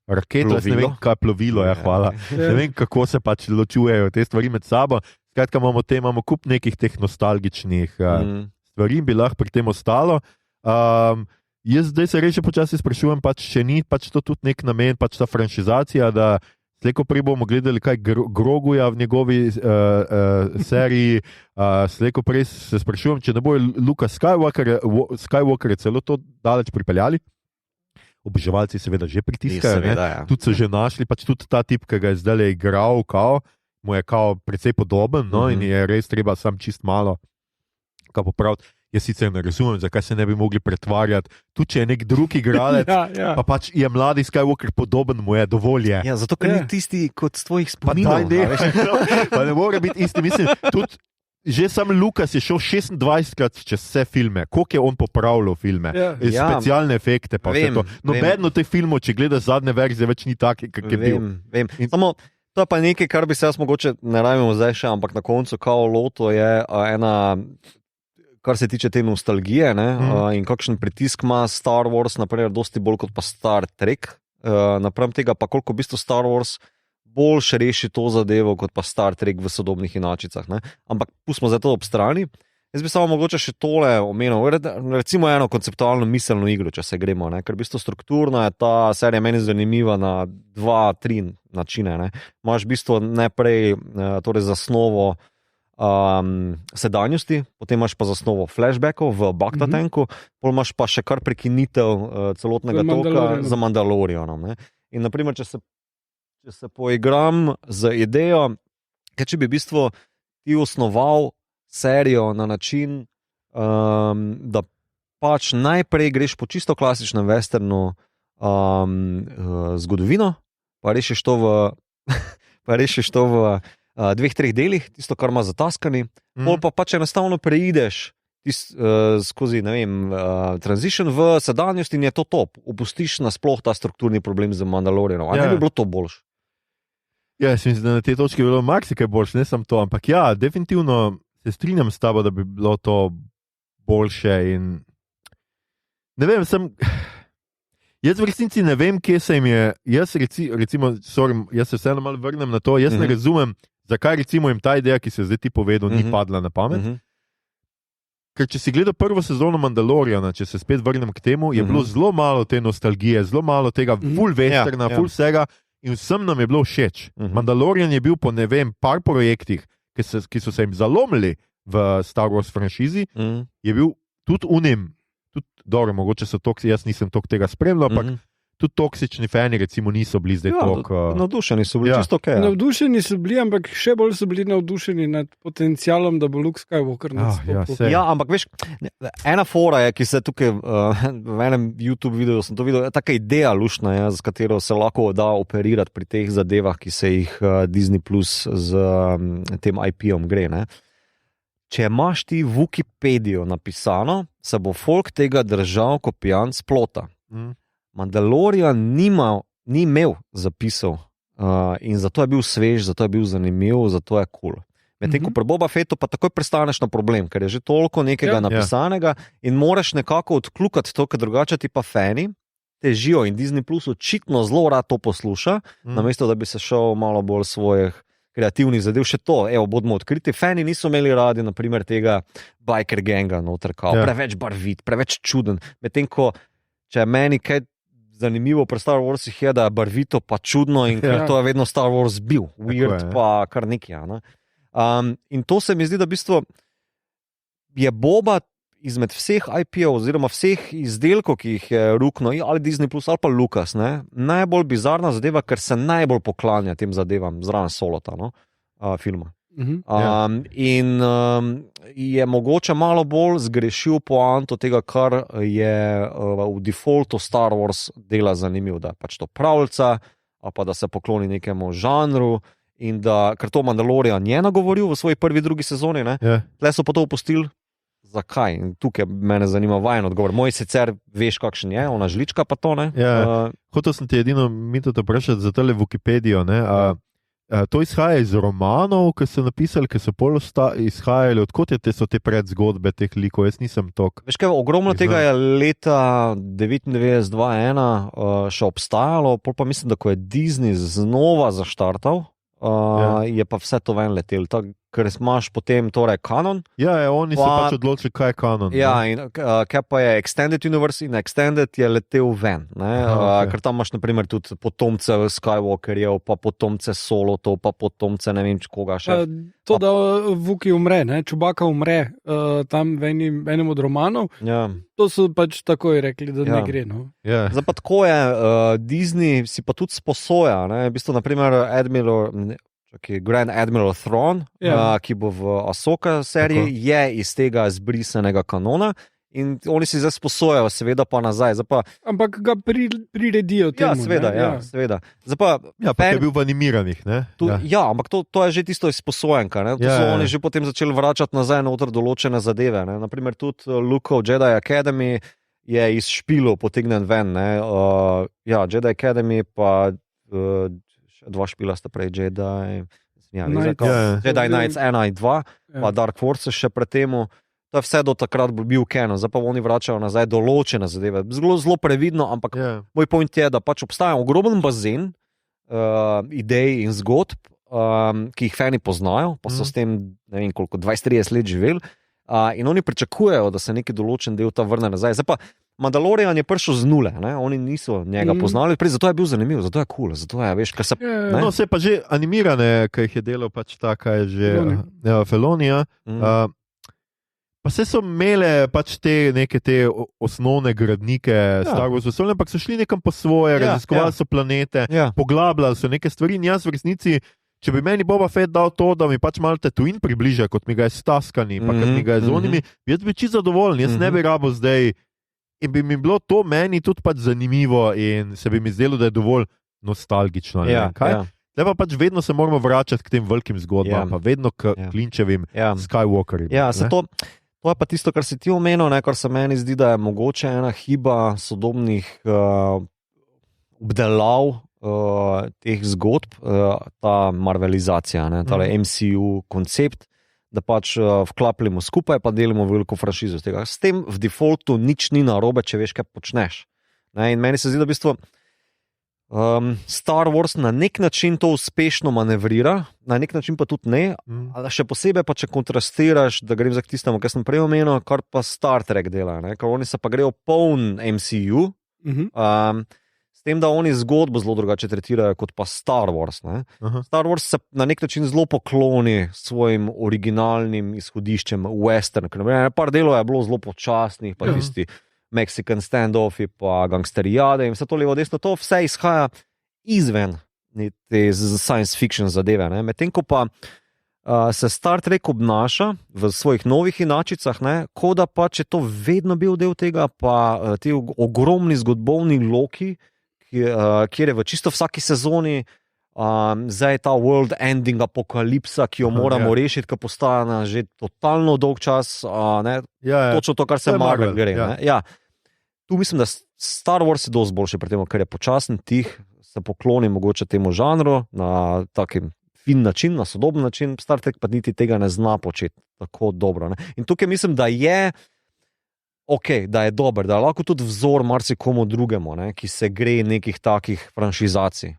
raketo, ne vem, kaj je plovilo, hvala. Ne vem, kako se pač ločujejo te stvari med sabo. Skratka, imamo kup nekih teh nostalgičnih stvari, bi lahko pri tem ostalo. Jaz zdaj se reče počasi sprašujem, pač še ni pač to tudi nek namen, pač ta franšizacija, da slejko prej bomo gledali kaj Groguja v njegovi seriji, slejko prej se sprašujem, če ne bo Luka Skywalker celo to daleč pripeljali. Oboževalci seveda že pritiskajo, tudi so že našli, pač tudi ta tip, ki ga je zdaj igral, mu je precej podoben, in je res treba sam čist malo popraviti. Jaz sicer ne razumem, zakaj se ne bi mogli pretvarjati, tudi če je nek drug igralec, pa pač je mladi Skywalker podoben, mu je dovolj. Ja, zato ker ni tisti kot z tvojih spominov. Pa ne more biti isti, mislim, tudi že sam Lukas je šel 26krat čez vse filme, koliko je on popravljal filme, specialne efekte pa vse to. Nobeno teh filmov, če gledaš zadnje verzije, več ni take, kak je bil. Samo to je pa nekaj, kar bi se jaz mogoče ne rabimo zdaj še, ampak na koncu kao loto je ena, kar se tiče te nostalgije, in kakšen pritisk ima Star Wars, naprimer, dosti bolj kot pa Star Trek, napram tega pa koliko v bistvu Star Wars boljše reši to zadevo, kot pa Star Trek v sodobnih inačicah. Ampak pustimo za to ob strani. Jaz bi samo mogoče še tole omenil, recimo eno konceptualno miselno igro, če se gremo, ker v bistvu strukturno je ta serija meni zanimiva na 2-3 načine. Imaš v bistvu najprej torej zasnovo sedanjosti, potem imaš pa zasnovo flashbackov v Bacta tanku, potem imaš pa še kar prekinitev celotnega toka za Mandalorianom. In naprimer, če se poigram z idejo, če bi v bistvu ti osnoval serijo na način, da pač najprej greš po čisto klasičnem westernu zgodovino, pa rešiš to v 2-3 delih, tisto, kar ima zataskani, pol pa pač enostavno preideš skozi, ne vem, transition v sedanjost in je to top. Opustiš nasploh ta strukturni problem z Mandalorianom. A ne bi bilo to boljše? Ja, mislim, da na tej točki je bilo marsikaj boljše, ne samo to, ampak ja, definitivno se strinjam s tabo, da bi bilo to boljše in ne vem, jaz v resnici ne vem, kje se jim je, jaz se vseeno malo vrnem na to, jaz ne razumem, zakaj recimo jim ta ideja, ki se je zdaj ti povedal, ni padla na pamet. Ker če si gledal prvo sezono Mandaloriana, če se spet vrnem k temu, je bilo zelo malo te nostalgije, zelo malo tega full westerna, full vsega in vsem nam je bilo všeč. Mandalorian je bil po ne vem, par projektih, ki so se jim zalomili v Star Wars franšizi, je bil tudi unim, tudi dobro, mogoče so jaz nisem toliko tega spremljal, ampak tudi toksični fani recimo niso bili zdaj toliko. Navdušeni so bili, Ja. čisto ok. Navdušeni so bili, ampak še bolj so bili navdušeni nad potencialom, da bo Luke Skywalker nastopil. sej. Ja, ampak veš, ena fora je, ki se tukaj v enem YouTube videu sem to videl, taka ideja luštna je, z katero se lahko da operirati pri teh zadevah, ki se jih Disney Plus z tem IP-om gre. Ne? Če imaš ti v Wikipedijo napisano, se bo folk tega držal kot pijan s plota. Mandalorian ni imel zapisov in zato je bil svež, zato je bil zanimiv, zato je kul. Medtem ko pri Boba Fettu pa takoj prestaneš na problem, ker je že toliko nekega napisanega in moraš nekako odkljukati to, ker drugače ti pa fani težijo in Disney Plus očitno zelo rad to posluša, namesto da bi se šel malo bolj svojih kreativnih zadev. Še to, evo, bodimo odkriti, fani niso imeli radi naprimer tega biker ganga noter, preveč barvit, preveč čuden, medtem ko če meni kaj zanimivo pri Star Warsih je, da je barvito pa čudno in ker to je vedno Star Wars bil, weird pa kar nekaj. Ne? In to se mi zdi, da v bistvu je Boba izmed vseh IP-ov oziroma vseh izdelkov, ki jih je rukno, ali Disney Plus ali pa Lucas, ne? Najbolj bizarna zadeva, ker se najbolj poklanja tem zadevam zraven Solota, filma. In je mogoče malo bolj zgrešil poanto tega, kar je v defaultu Star Wars dela zanimiv, da je pač to pravljica, ali pa da se pokloni nekemu žanru in da, ker to Mandalorian je nagovoril v svoji prvi, drugi sezoni, tle so pa to opustili. Zakaj? In tukaj mene zanima vajen odgovor. Moj sicer veš, kakšen je, ona žlička pa to, ne? Hotel sem ti edino minuto vprašati za tole Wikipedijo, ne? To izhaja iz romanov, ki so napisali, ki so pol izhajali, odkot so te predzgodbe teh likov, jaz nisem tok. Veš kaj, ogromno tega je leta 99-2001 še obstajalo, pol pa mislim, da ko je Disney znova zaštartal, je pa vse to ven letel, ker imaš potem torej kanon. Ja, oni so pač odločili, kaj je kanon. Ja, in kaj pa je Extended Universe in Extended je letel ven. Ker tam imaš naprimer tudi potomce Skywalkerjev, pa potomce Solotov, pa potomce ne vem koga še. To, da Vuki umre, Čubaka umre tam v enem od romanov, to so pač takoj rekli, da ne gre. Zdaj pa tako je, Disney si pa tudi sposoja, v bistvu naprimer Grand Admiral Thrawn, ki bo v Ahsoka seriji, je iz tega zbrisanega kanona in oni si zdaj sposojajo, seveda pa nazaj. Ampak ga priredijo temu. Seveda. Pa je bil v animiranih, ne? Ampak to je že tisto izposojenka. To so oni že potem začeli vračati nazaj noter določene zadeve. Naprimer tudi Lukeov Jedi Academy je iz špilov potegnen ven. Jedi Academy pa dva špila sta prej, Jedi Knights 1 in 2, pa Dark Forces še pred temu. To je vse do takrat bil canon, zdaj pa oni vračajo nazaj določene zadeve. Zelo previdno, ampak moj point je, da pač obstaja ogromen bazen idej in zgodb, ki jih fani poznajo, pa so s tem, ne vem koliko, 20-30 let živeli, in oni pričakujejo, da se neki določen del ta vrne nazaj. Zdaj pa Mandalorian je prišel z nule, oni niso njega poznali, zato je bil zanimiv, zato je cool, zato je, veš, kar se... No, se pa že animirane, ki jih je delal pač taka je že Filonija, pa se so imele pač neke te osnovne gradnike Star Wars vesolja, ampak so šli nekam po svoje, raziskovali so planete, poglabljali so neke stvari in jaz v resnici, če bi meni Boba Fett dal to, da mi pač malo Tatooine približa, kot mi ga je s Taskani, pa kot mi ga je z onimi, jaz bi čisto zadovoljen, jaz ne bi rabo zdaj. In bi mi bilo to meni tudi pač zanimivo in se bi mi zdelo, da je dovolj nostalgično. Zdaj pa pač vedno se moramo vračati k tem velikim zgodbam, pa vedno k klinčevim Skywalkerjem. To je pa tisto, kar si ti omenil, kar se meni zdi, da je mogoče ena hiba sodobnih obdelav teh zgodb, ta marvelizacija, tale MCU koncept, da pač vklapljamo skupaj, pa delimo veliko franšizo z tega. S tem v defaultu nič ni narobe, če veš, kaj počneš. In meni se zdi, da v bistvu Star Wars na nek način to uspešno manevrira, na nek način pa tudi ne, še posebej pa, če kontrastiraš, da grem za tistemu, kar sem prej omenil, kar pa Star Trek dela, ker oni se pa grejo poln MCU, s tem, da oni zgodbo zelo drugače tretirajo kot pa Star Wars. Star Wars se na nek način zelo pokloni svojim originalnim izhodiščem western, ker par delov je bilo zelo počasnih, pa tisti Mexican standoffi, pa gangsterijade in vse to levo desno, to vse izhaja izven te science fiction zadeve. Medtem ko pa se Star Trek obnaša v svojih novih inačicah, kot da pa če to vedno bil del tega, pa ti ogromni zgodovni loki, kjer je v čisto vsaki sezoni zdaj ta world ending apokalipsa, ki jo moramo rešiti, ki postaja že totalno dolg čas, točno to, kar se Marvel gre. Tu mislim, da Star Wars je dosti boljši pri tem, ker je počasen, tih, se pokloni mogoče temu žanru na takim fin način, na sodoben način, Star Trek pa niti tega ne zna početi tako dobro. In tukaj mislim, da je da je dober, da je lahko tudi vzor marsikomu drugemu, ki se gre nekih takih franšizacij.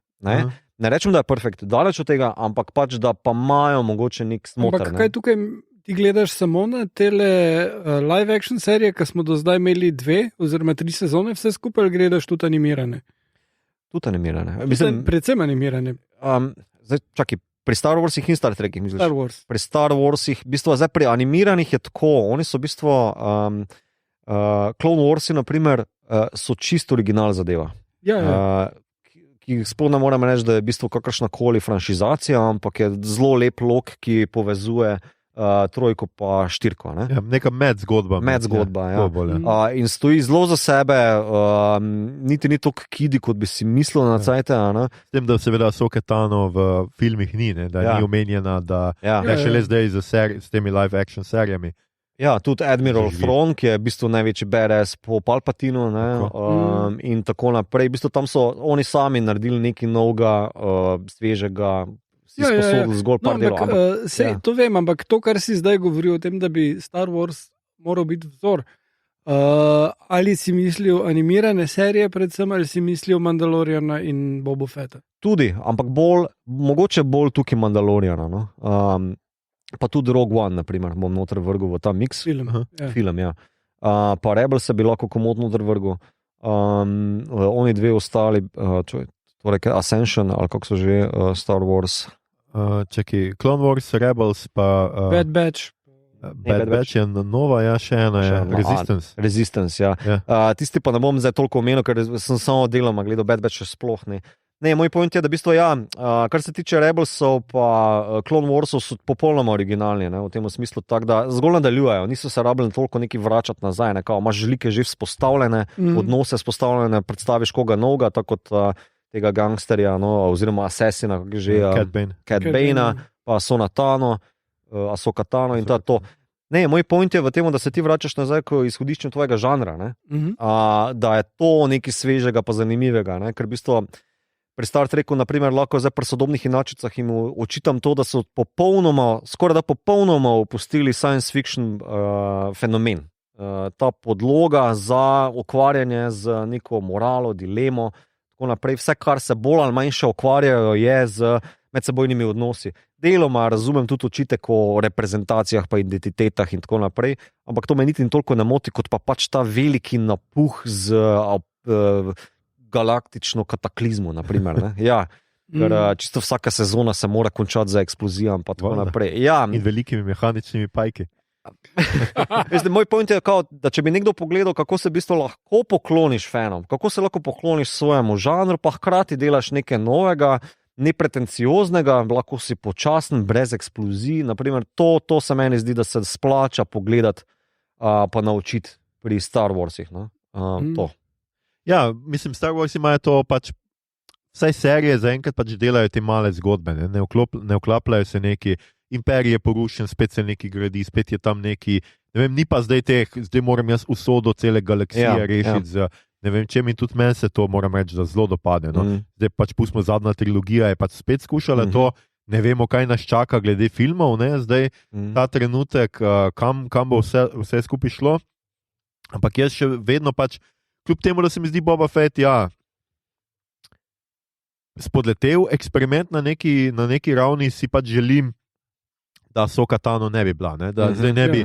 Ne rečem, da je perfekt, daleč od tega, ampak pač, da pa imajo mogoče nek smotr. Ampak kaj tukaj ti gledaš samo na tele live action serije, ki smo do zdaj imeli 2 oziroma 3 sezone, vse skupaj gledaš tudi animirane? Tudi animirane. Predvsem animirane. Zdaj, čakaj, pri Star Warsih in Star Trekih, misliš? Star Wars. Pri Star Warsih, v bistvu, zdaj pri animiranih je tako, oni so v bistvu, Clone Warsi, naprimer, so čisto original zadeva. Ki sploh ne moram reči, da je v bistvu kakršnakoli franšizacija, ampak je zelo lep lok, ki povezuje trojko pa štirko. Neka medzgodba. In stoji zelo za sebe, niti ni toliko kidi, kot bi si mislil na cajte. S tem, da seveda Ahsoka Tano v filmih ni, da ni omenjena, da je šele zdaj s temi live action serijami. Ja, tudi Admiral Thrawn, ki je v bistvu največji badass po Palpatinu, in tako naprej. V bistvu tam so oni sami naredili nekaj novega, svežega, si sposodili zgolj par delov. To vem, ampak to, kar si zdaj govoril o tem, da bi Star Wars moral biti vzor, ali si mislil animirane serije predvsem, ali si mislil Mandaloriana in Boba Fetta? Tudi, ampak mogoče bolj tukaj Mandaloriana, pa tudi Rogue One, naprimer, bom noter vrgel v ta mix. Film, ja. Pa Rebels se bi lahko komodno noter vrgel. Oni dve ostali, torej Ascension, ali kako so že Star Wars. Čakaj, Clone Wars, Rebels, pa Bad Batch. Bad Batch je nova, še ena je Resistance. Resistance, ja. Tisti pa ne bom zdaj toliko omenil, ker sem samo deloma gledal, Bad Batch še sploh ne. Moj point je, da v bistvu, kar se tiče Rebelsov pa Clone Warsov, so popolnoma originalni, v tem smislu, tako da zgolj nadaljujejo, niso se rabili toliko neki vračati nazaj, imaš želike že vzpostavljene, odnose vzpostavljene, predstaviš koga novega, tako kot tega gangsterja, oziroma asesina, kako že Cad Bane, pa Sonatano, Ahsoka Tano in to. Moj point je v tem, da se ti vračaš nazaj k izhodišču tvojega žanra, da je to nekaj svežega pa zanimivega, ker v bistvu pri Star Treku, naprimer, lahko zdaj pri sodobnih inačicah jim očitam to, da so skoraj da popolnoma opustili science fiction fenomen. Ta podloga za ukvarjanje z neko moralo, dilemo, tako naprej. Vse, kar se bolj ali manjše ukvarjajo, je z medsebojnimi odnosi. Deloma razumem tudi očitek o reprezentacijah pa identitetah in tako naprej, ampak to me niti toliko ne moti, kot pa pač ta veliki napuh z galaktično kataklizmo, naprimer. Ker čisto vsaka sezona se mora končati za eksplozijo in tako naprej. In velikimi mehaničnimi pajki. Moj point je, da če bi nekdo pogledal, kako se v bistvu lahko pokloniš fanom, kako se lahko pokloniš svojemu žanru, pa hkrati delaš nekaj novega, nepretencioznega, lahko si počasen, brez eksplozij. Naprimer, to se meni zdi, da se splača pogledati pa naučiti pri Star Warsih. To. Ja, mislim, Star Wars imajo to pač, vsaj serije zaenkrat pač delajo te male zgodbe, ne vklapljajo se neki, imperij je porušen, spet se neki gradi, spet je tam neki, ne vem, ni pa zdaj moram jaz usodo cele galaksije rešiti z, ne vem, čem in tudi meni se to, moram reči, da zelo dopade. Zdaj pač pustimo, zadnja trilogija je pač spet skušala to, ne vemo, kaj nas čaka glede filmov, zdaj ta trenutek, kam bo vse skupaj šlo, ampak jaz še vedno pač, kljub temu, da se mi zdi Boba Fett, spodletel eksperiment na neki ravni, si pač želim, da Ahsoka Tano ne bi bila, da zdaj ne bi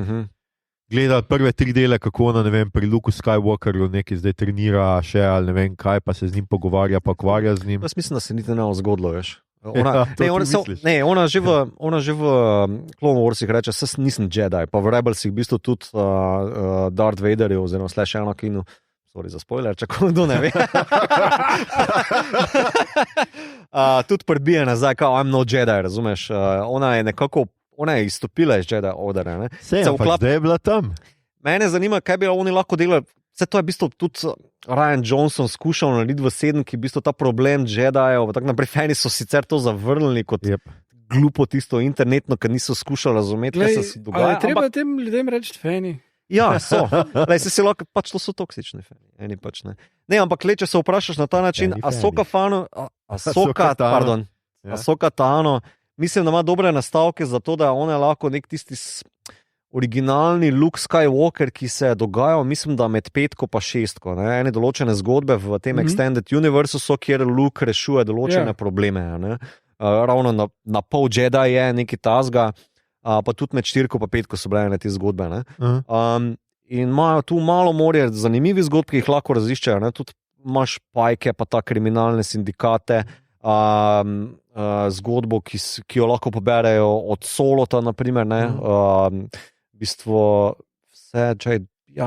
gledali prve 3 dele, kako ona, ne vem, pri Luku Skywalkerju nekaj zdaj trenira še, ali ne vem kaj, pa se z njim pogovarja, pa ukvarja z njim. Jaz mislim, da se niti ne zgodilo, veš. Ona že v Clone Warsih reče, nisem Jedi, pa v Rebelsih v bistvu tudi Darth Vaderju oziroma Slash Anakinu. Sorry za spoiler, če kdo ne ve. Tudi prbije nazaj, kao I'm no Jedi, razumeš? Ona je izstopila iz Jedi Ordera. Zdaj je bila tam. Mene zanima, kaj bi oni lahko delali. Vse to je v bistvu tudi Rian Johnson skušal narediti v 7, ki je v bistvu ta problem Jedijev. Tako naprej, fani so sicer to zavrnili kot glupo tisto internetno, ker niso skušali razumeti, kaj se dogaja. Treba tem ljudem reči fani. Ja, so. Se lahko, pač to so toksični fani. Eni pač ne. Ne, ampak če se vprašaš na ta način, Ahsoka Tano, mislim, da ima dobre nastavke za to, da ona je lahko nek tisti originalni Luke Skywalker, ki se je dogajal, mislim, da med 5 pa 6. Ene določene zgodbe v tem Extended Universe so, kjer Luke rešuje določene probleme. Ravno na pol Jedi je nekaj tazga, pa tudi med 4 pa 5 so bile te zgodbe. In imajo tu malo morje zanimivi zgodb, ki jih lahko raziščajo. Tudi imaš pajke, pa ta kriminalne sindikate, zgodbo, ki jo lahko poberejo od Solota, naprimer, v bistvu vse,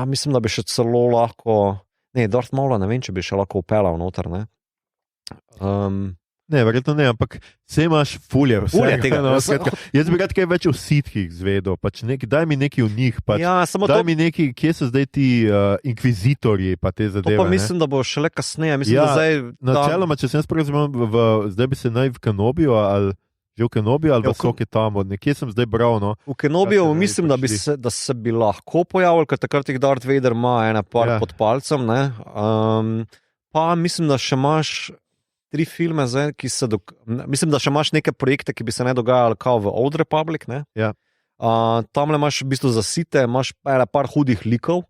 mislim, da bi še celo lahko, Darth Maula, ne vem, če bi še lahko upelal noter, Ne, verjetno ne, ampak vse imaš fulje tega. Jaz bi rad kaj več o Sithih zvedel, daj mi nekaj o njih, daj mi nekaj, kje so zdaj ti inkvizitorji, pa te zadeve. To pa mislim, da bo šele kasneje. Načeloma, če sem jaz razumel, zdaj bi se naj v Kenobiju ali že v Kenobiju ali v Ahsoki Tano, nekje sem zdaj bral. V Kenobiju mislim, da se bi lahko pojavil, ker takrat jih Darth Vader ima ena par pod palcem. Pa mislim, da še imaš 3 filme, mislim, da še imaš neke projekte, ki bi se ne dogajali kao v Old Republic. Tamle imaš v bistvu zasite, imaš par hudih likov,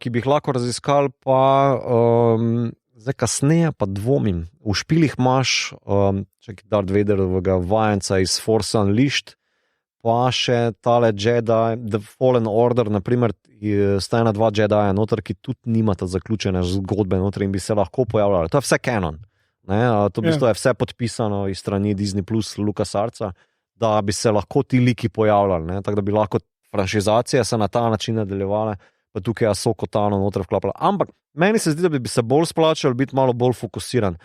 ki bi jih lahko raziskali, pa zdaj kasneje pa dvomim. V špilih imaš Darth Vaderovega vajenca iz Force Unleashed, pa še tale Jedi, The Fallen Order, naprimer, sta 2 Jedija noter, ki tudi nimata zaključene zgodbe noter in bi se lahko pojavljali. To je vse canon. To v bistvu je vse podpisano iz strani Disney Plus LucasArtsa, da bi se lahko ti liki pojavljali, tako da bi lahko franšizacije se na ta način nadaljevale, pa tukaj je Ahsoka Tano noter vklapala. Ampak meni se zdi, da bi se bolj splačal biti malo bolj fokusiran.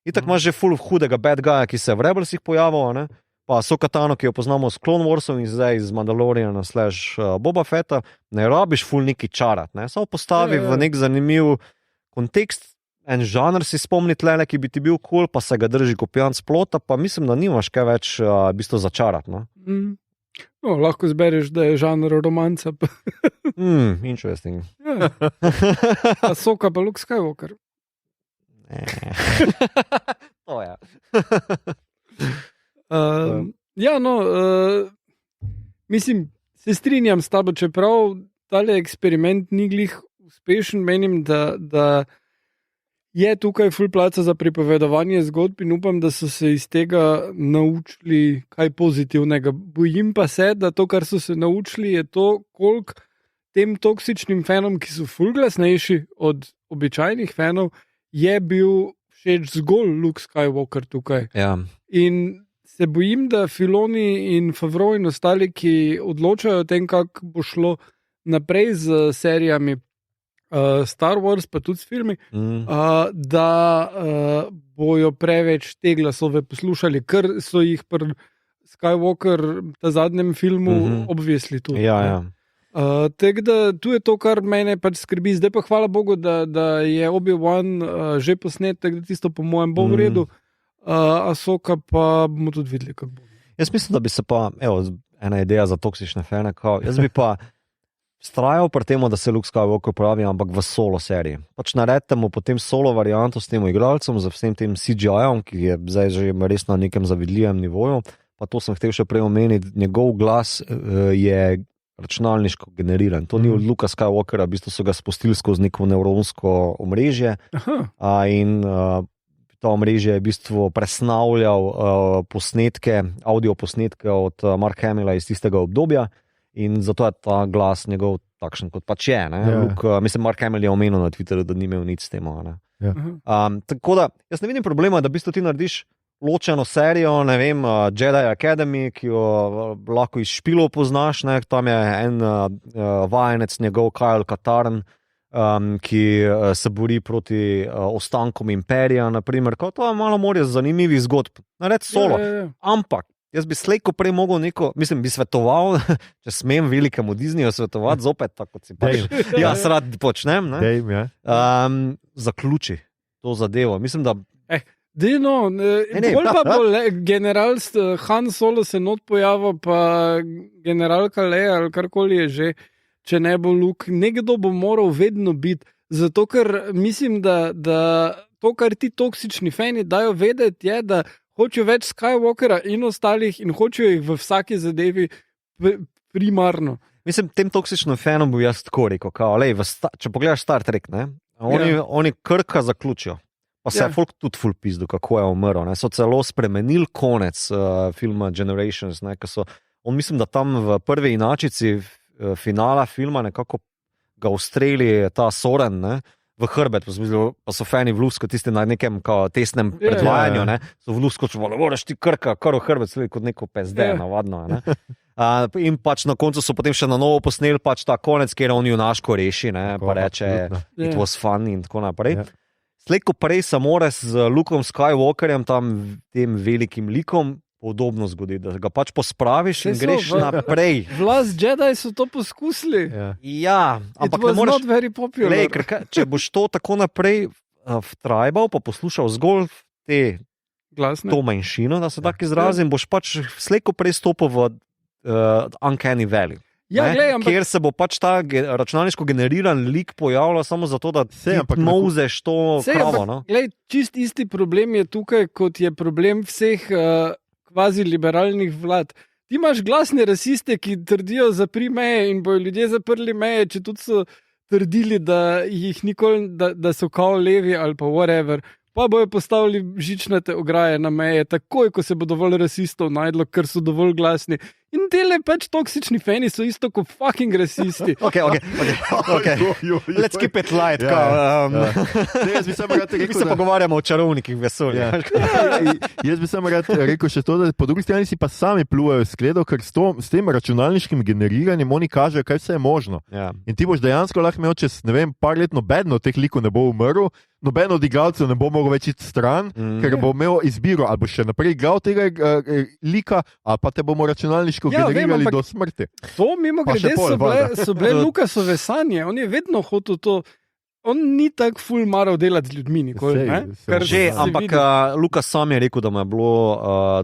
Itak imaš že full hudega bad guya, ki se je v Rebelsih pojavil, pa Ahsoka Tano, ki jo poznamo s Clone Warsom in zdaj iz Mandaloriana / Boba Fetta, ne rabiš full neki čarat, samo postavi v nek zanimiv kontekst, en žanr si spomniti lele, ki bi ti bil cool, pa se ga drži kopijan splota, pa mislim, da nimaš kaj več v bistvu začarati. Lahko zbereš, da je žanr romanca. Interesting. Ahsoka pa Luke Skywalker. To je. Mislim, se strinjam s tabo, čeprav tale eksperiment ni glih uspešen, menim, da je tukaj ful placa za pripovedovanje zgodb in upam, da so se iz tega naučili kaj pozitivnega. Bojim pa se, da to, kar so se naučili, je to, koliko tem toksičnim fanom, ki so ful glasnejši od običajnih fanov, je bil všeč zgolj Luke Skywalker tukaj. Ja. In se bojim, da Filoni in Favreau in ostali, ki odločajo o tem, kako bo šlo naprej z serijami Star Wars, pa tudi s filmi, da bojo preveč te glasove poslušali, ker so jih pri Skywalker ta zadnjem filmu obvesli tudi. Tako da tu je to, kar mene pač skrbi. Zdaj pa hvala Bogu, da je Obi-Wan že posnet, tako da tisto po mojem bo v redu. Ahsoka pa bomo tudi videli, kako bo. Jaz mislim, da bi se pa, ena ideja za toksične fane, jaz bi pa vztrajal pri tem, da se Luke Skywalker pravi, ampak v solo seriji. Pač naredite mu potem solo varianto s tem igralcem, z vsem tem CGI-om, ki je zdaj že res na nekem zavidljivem nivoju. Pa to sem hotel še prej omeniti, njegov glas je računalniško generiran. To ni od Luka Skywalkera, v bistvu so ga spustili skozi neko nevronsko omrežje. In to omrežje je v bistvu presnavljal audio posnetke od Mark Hamilla iz tistega obdobja. In zato je ta glas njegov takšen, kot pač je. Mislim, Mark Hamill je omenil na Twitterju, da ni imel nič s tem. Tako da, jaz ne vidim problema, da v bistvu ti narediš ločeno serijo, ne vem, Jedi Academy, ki jo lahko iz špilov poznaš, ne? Tam je en vajenec njegov, Kyle Katarn, ki se bori proti ostankom imperija, naprimer, kot to je malo morje zanimivih zgodb. Nared solo. Ampak jaz bi slejko prej mogel bi svetoval, če smem velikemu Disneyju svetovati, zopet tako si pač. Jaz rad počnem, ne? Zaključi to zadevo. Mislim, da Dino, bolj pa bo general Han Solo se not pojavil, pa generalka Leia ali karkoli je že, če ne bo Luke, nekdo bo moral vedno biti, zato ker mislim, da to, kar ti toksični fani dajo vedeti, je, da hočejo več Skywalkera in ostalih in hočejo jih v vsaki zadevi primarno. Mislim, tem toksičnim fanom bi jaz tako rekel, če pogledaš Star Trek, ne, oni Krka zaključijo. Pa se je folk tudi ful pizdu, kako je umrl. Ne? So celo spremenili konec filma Generations. Ne? Mislim, da tam v prvi inačici finala filma nekako ga ustreli ta Soren, ne? V hrbet, pa so fani v lusko, tisti na nekem tesnem predvajanju, ne? So v lusko, če moraš ti Krka, kar v hrbet sledi kot neko PSD, navadno. Ne? In pač na koncu so potem še na novo posneli pač ta konec, kjer on junaško reši, ne? Pa reče, it was fun in tako naprej. Slejko prej se mora z Lukom Skywalkerjem, tem velikim likom, podobno zgodi, da ga pač pospraviš in greš naprej. Vlast Jedi so to poskusili. Ja, ampak ne moreš... Če boš to tako naprej vtrajbal, pa poslušal zgolj to manjšino, da se tako izrazim, boš pač slejko prej stopil v Uncanny Valley. Kjer se bo pač ta računalniško generiran lik pojavljal samo zato, da ti mozeš to kravo. No? Čist isti problem je tukaj, kot je problem vseh kvazi liberalnih vlad. Ti imaš glasne rasiste, ki trdijo zapri meje in bojo ljudje zaprli meje, če tudi so trdili, da jih nikoli, da so kao levi ali pa whatever. Pa bojo postavili žičnate ograje na meje, takoj, ko se bo dovolj rasistov najdlo, ker so dovolj glasni. In dele pač toksični fani so isto kot fucking rasisti. Ok. Let's keep it light. Jaz bi samo rad rekel, mi se pogovarjamo o čarovnikih vesolja. Jaz bi samo rad rekel še to, da po drugi strani si pa sami plujejo skledo, ker s tem računalniškim generiranjem oni kažejo, kaj vse je možno. In ti boš dejansko lahko imel čez, ne vem, par let nobeno teh likov ne bo umrl, noben od igralcev ne bo mogel več iti stran, ker bo imel izbiro, ali bo še naprej igral tega lika, ali pa te bomo računalniško generirali do smrti. To mimogrede so bile Lukasove sanje, on je vedno hotel to, on ni tak ful maral delati z ljudmi nikoli. Ampak Lukas sam je rekel, da mu je bilo,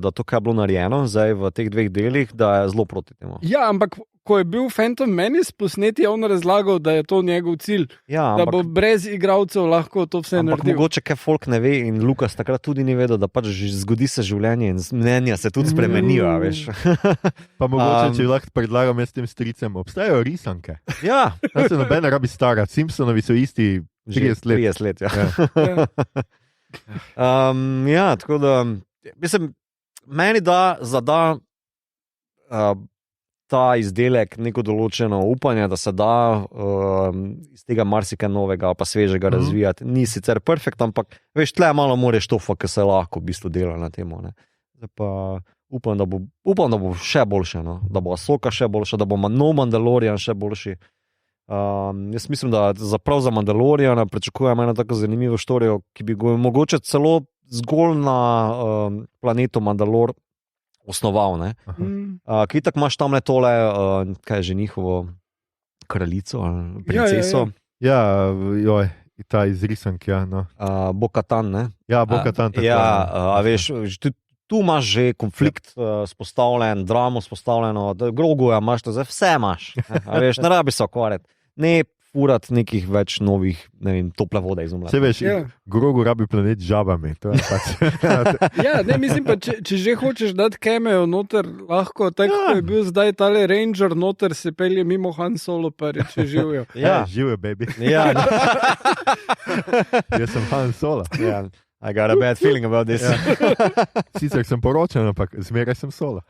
da to, kaj je bilo narejeno zdaj v teh dveh delih, da je zelo proti temu. Ja, ampak ko je bil Phantom Menace posnet, je on razlagal, da je to njegov cilj, da bo brez igralcev lahko to vse naredil. Ampak mogoče kaj folk ne ve in Lukas takrat tudi ni vedel, da pač zgodi se življenje in mnenja se tudi spremenijo, veš. Pa mogoče, če lahko predlagam jaz tem stricem, obstajajo risanke. Ja. Da se noben rabi stara, Simpsonovi so isti 30 let. 30 let, ja. Tako da, mislim, meni zada ta izdelek neko določeno upanje, da se da iz tega marsikaj novega pa svežega razvijati. Ni sicer perfekt, ampak veš, tle malo more štofa, ki se lahko v bistvu dela na temo. Ne? Pa upam, da bo še boljše, no? Da bo Ahsoka še boljša, da bo nov Mandalorian še boljši. Jaz mislim, da prav za Mandaloriana pričakujem eno tako zanimivo štorijo, ki bi go mogoče celo zgolj na planetu Mandalor osnoval, ne? Ki tako imaš tamle tole, kaj je že njihovo kraljico ali princeso? Ja, ta izrisank, ja. No. Bo-Katan, ne? Ja, Bo-Katan. A veš, tu imaš že konflikt spostavljen, dramo spostavljeno, Groguja imaš, vse imaš. A veš, ne rabi se okvarjati. Ne furati nekih več novih, ne vem, tople vode izumljati. Se veš, Grogu rabi planet z žabami. To je pač. Mislim pa, če že hočeš dati cameo noter, lahko, tako ko je bil zdaj tale Ranger noter, se pelje mimo Han Solo, pa reče živijo. Živijo, baby. Jaz sem Han Solo. I got a bad feeling about this. Sicer sem poročen, ampak zmeraj sem Solo.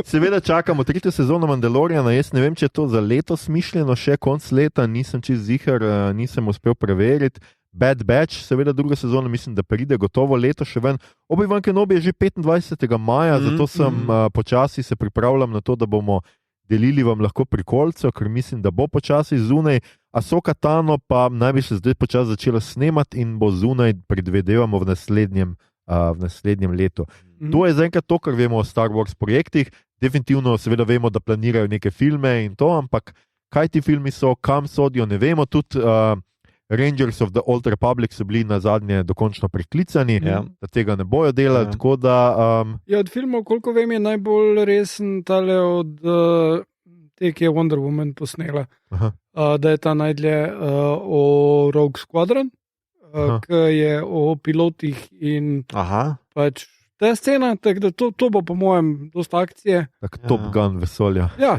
Seveda čakamo 3. sezono Mandaloriana. Jaz ne vem, če je to za letos mišljeno, še konc leta, nisem čist ziher, nisem uspel preveriti. Bad Batch, seveda druga sezona, mislim, da pride gotovo leto še ven. Obi-Wan Kenobi je že 25. maja, zato sem počasi se pripravljam na to, da bomo delili vam lahko prikolico, ker mislim, da bo počasi zunaj. Ahsoka Tano pa naj bi se zdaj počasi začela snemati in bo zunaj, predvidevamo, v naslednjem letu. To je zaenkrat to, kar vemo o Star Wars projektih. Definitivno seveda vemo, da planirajo neke filme in to, ampak kaj ti filmi so, kam sodijo, ne vemo. Tudi Rangers of the Old Republic so bili na zadnje dokončno priklicani, da tega ne bojo delali. Tako da, od filmov, koliko vem, je najbolj resen tale od te, ki je Wonder Woman posnela. Da je ta najdlje o Rogue Squadron, ki je o pilotih in pač ta scena, tako da to bo po mojem dosta akcije. Tak Top Gun vesolja. Ja,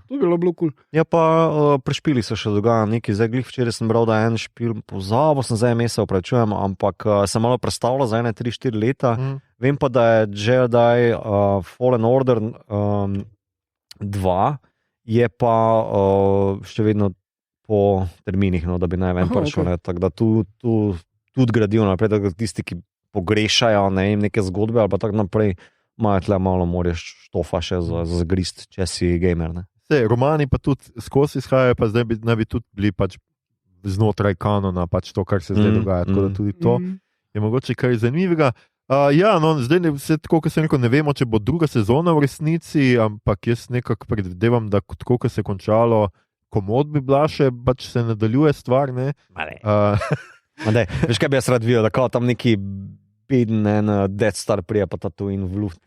to bi bilo cool. Ja, pa pri špili se še dogaja nekaj. Zdaj, glih včeraj sem bral, da je en špil, pozabo sem zdaj se opravičujem, ampak sem malo predstavljal za 1-3-4 leta. Vem pa, da je Jedi Fallen Order 2 je pa še vedno po terminih, no, da bi naj ven prišel. Tako da tu tudi gradijo naprej, da tisti, ki pogrešajo neke zgodbe ali pa tako naprej, imajo tle malo moreš štofa še za zgrist, če si gamer. Romani pa tudi skozi izhajajo, pa zdaj naj bi tudi bili pač znotraj kanona, pač to, kar se zdaj dogaja. Tako da tudi to je mogoče kaj zanimivega. Zdaj vse tako, kot sem rekel, ne vemo, če bo druga sezona v resnici, ampak jaz nekako predvidevam, da tako, kot se je končalo, komod bi bila še, pač se nadaljuje stvar, ne? Veš, kaj bi jaz rad videl, da kao tam neki beden Death Star prije pa Tatooine v luft.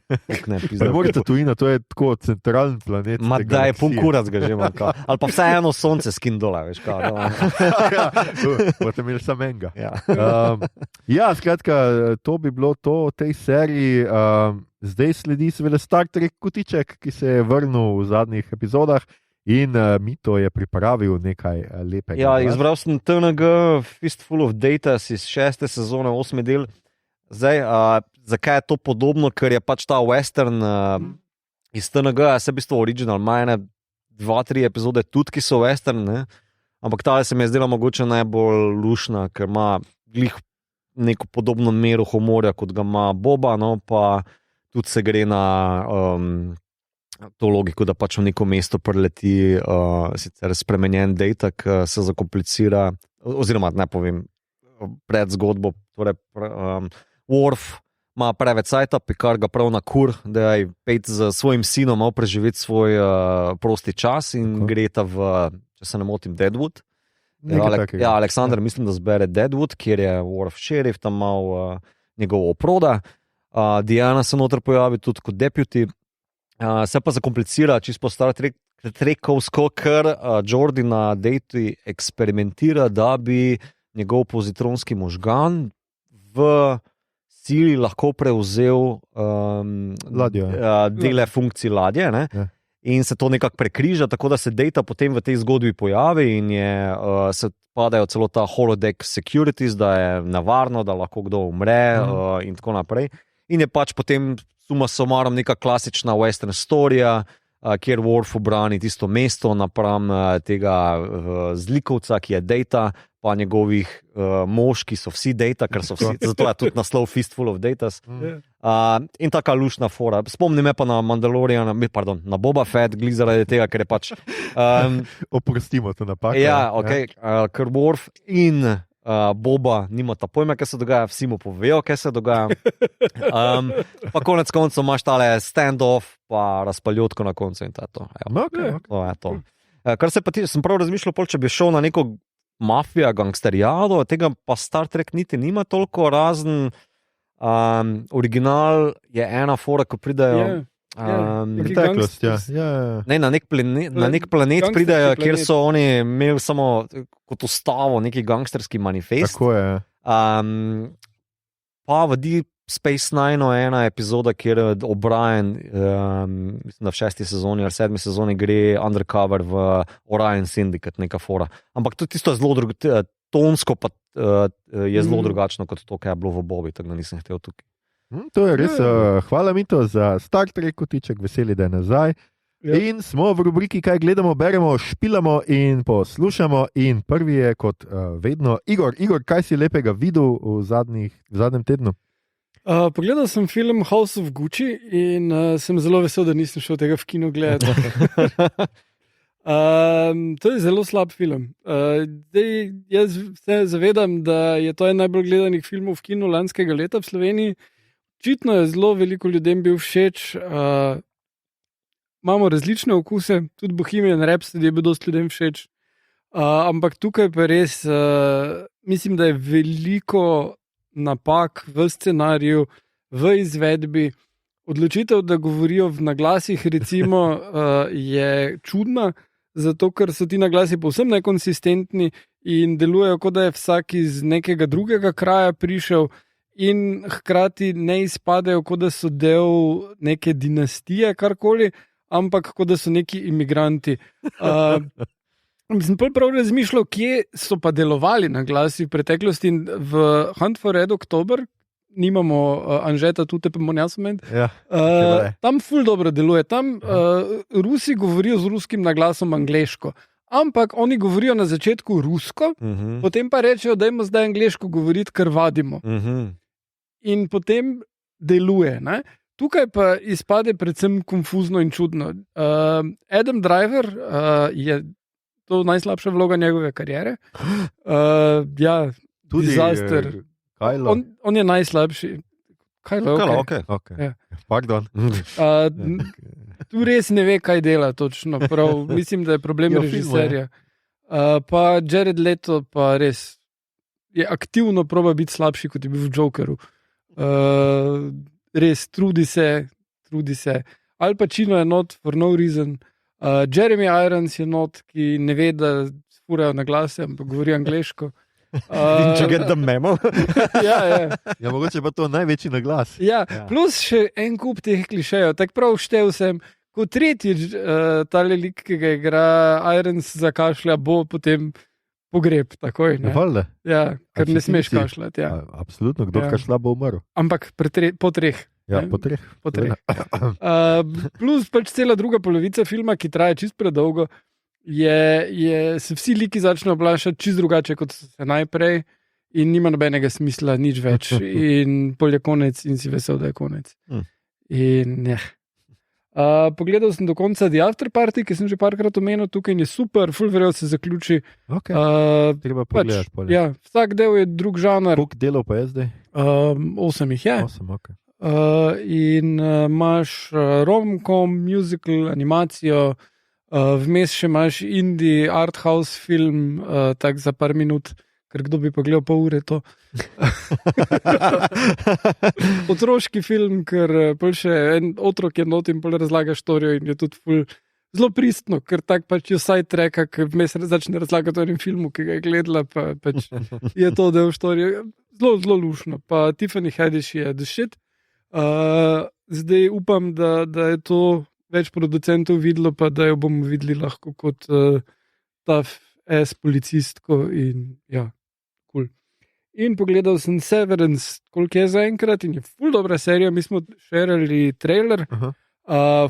Ne more Tatooine, to je tako centralen planet. Da je pun kurac ga že manjka. Ali pa vseeno sonce skin dola, veš kao. Bote imeli samo enega. Skratka, to bi bilo to v tej seriji. Zdaj sledi seveda Star Trek kotiček, ki se je vrnil v zadnjih epizodah. In Mito je pripravil nekaj lepega. Ja, izbral sem TNG Fistful of Data iz 6. sezone, 8. del. Zdaj, zakaj je to podobno, ker je pač ta western iz TNG, se v bistvu original, ima 2-3 epizode tudi, ki so western, ne? Ampak ta se mi je zdela mogoče najbolj lušna, ker ima glih neko podobno mero humorja, kot ga ima Boba, no, pa tudi se gre na to logiko, da pač v neko mesto preleti sicer spremenjen data, ki se zakomplicira, oziroma ne povem pred zgodbo, torej Worf ima preveč cajta, Picard ga prav na kur, da je pet z svojim sinom malo preživeti svoj prosti čas in gre ta v, če se ne motim, Deadwood. Aleksandar mislim, da zbere Deadwood, kjer je Worf šerif, tam malo njegov oproda. Diana se noter pojavi tudi kot deputy. Se pa zakomplicira čisto Star Trekovsko, ker Jordi na dejtu eksperimentira, da bi njegov pozitronski možgan v sili lahko prevzel dele funkcij ladje, ne? Ja. In se to nekako prekriža, tako da se dejta potem v tej zgodbi pojavi in se padajo celo ta holodeck securities, da je nevarno, da lahko kdo umre in tako naprej. In je pač potem suma sumarum neka klasična western storija, kjer Worf obrani tisto mesto napram tega zlikovca, ki je Data, pa njegovih mož, ki so vsi Data, ker so vsi, zato je tudi naslov Fistful of Datas. In taka lušna fora. Spomni me pa na Mandaloriana, na Boba Fett, glih zaradi tega, ker je pač oprostimo to napako. Ja, ker Worf in Boba nimata pojma, kaj se dogaja, vsi mu povejo, kaj se dogaja. Pa konec koncev imaš tale stand-off, pa razpaljotko na koncu in to je to. To je to. Kar se pa sem prav razmišljal, če bi šel na neko mafija, gangsterijado, tega pa Star Trek niti nima toliko, razen original je ena fora, ko pridajo preteklost, Ne, na nek planet pridajo, kjer so oni imeli samo kot ustavo neki gangsterski manifest. Tako je. Pa v Deep Space Nine ena epizoda, kjer O'Brien, mislim, da v 6. sezoni ali 7. sezoni gre undercover v Orion Syndicate, neka fora. Ampak tudi tisto je zelo tonsko pa je zelo drugačno kot to, kaj je bilo v Bobi, tako da nisem hotel tukaj. To je res, hvala Mito za Star Trek kotiček, veseli, da je nazaj. Ja. In smo v rubriki, kaj gledamo, beremo, špilamo in poslušamo. In prvi je kot vedno Igor. Igor, kaj si lepega videl v zadnjem tednu? Pogledal sem film House of Gucci in sem zelo vesel, da nisem šel tega v kino gledati. To je zelo slab film. Jaz se zavedam, da je to en najbolj gledanih filmov v kinu lanskega leta v Sloveniji. Očitno je zelo veliko ljudem bil všeč. Imamo različne okuse, tudi Bohemian Rhapsody je bil dosti ljudem všeč. Ampak tukaj pa res mislim, da je veliko napak v scenariju, v izvedbi. Odločitev, da govorijo v naglasih, recimo, je čudna, zato ker so ti naglasi povsem nekonsistentni in delujejo, kot da je vsak iz nekega drugega kraja prišel, in hkrati ne izpadejo, kot da so del neke dinastije, karkoli, ampak kot da so neki imigranti. Sem prav razmišljal, kje so pa delovali naglasi v preteklosti. V Hunt for Red October, nimamo Anžeta, tudi pa Monjasment. Ja, tam ful dobro deluje. Tam Rusi govorijo z ruskim naglasom angleško. Ampak oni govorijo na začetku rusko, potem pa rečejo, da jim zdaj angleško govoriti, ker vadimo. In potem deluje. Ne? Tukaj pa izpade predvsem konfuzno in čudno. Adam Driver je to najslabša vloga njegove kariere. Ja, tudi disaster. On je najslabši. Kylo, okay. Ja. Pardon. Tu res ne ve, kaj dela točno. Prav, mislim, da je problem režiserja. Pa Jared Leto pa res je aktivno proba biti slabši, kot je bil v Jokeru. Res trudi se. Al Pacino je not for no reason. Jeremy Irons je not, ki ne ve, da furajo na glase, ampak govori angleško. Če get the memo. Ja. Ja, mogoče pa to največji naglas. Ja, plus še en kup teh klišejev. Tako prav štev sem, kot tretjič tale lik, ki ga igra Irons zakašlja, bo potem pogreb takoj. Ja, ker ne smeš kašljati. Ja. Absolutno, kdo kašlja, bo umrl. Ampak po treh. Ja, po treh. Plus pač cela druga polovica filma, ki traja čist predolgo, se vsi liki začnejo oblašati čist drugače, kot so se najprej, in nima nobenega smisla, nič več. In pol je konec in si vesel, da je konec. In ja. Pogledal sem do konca The After Party, ki sem že parkrat omenil, tukaj je super, full verjel se zaključi. Okay. Treba pogledati. Ja, vsak del je drug žanr. Koliko delov pa je zdaj? 8 jih je. 8, ok. In imaš rom-com, musical, animacijo, vmes še imaš indie, art house film, tak za par minut, ker kdo bi pa gledal pol ure to. Otroški film, ker pol še en otrok je not in pol razlaga štorijo in je tudi ful zelo pristno, ker tak pač je side tracka, ker vmes začne razlagati o enem filmu, ki ga je gledala, pa pač je to del štorije. Zelo lušno. Pa Tiffany Haddish je the shit. Zdaj upam, da je to več producentov videlo, pa da jo bomo videli lahko kot tough ass policistko in ja, cool. In pogledal sem Severance, koliko je zaenkrat in je ful dobra serija, mi smo šerali trailer,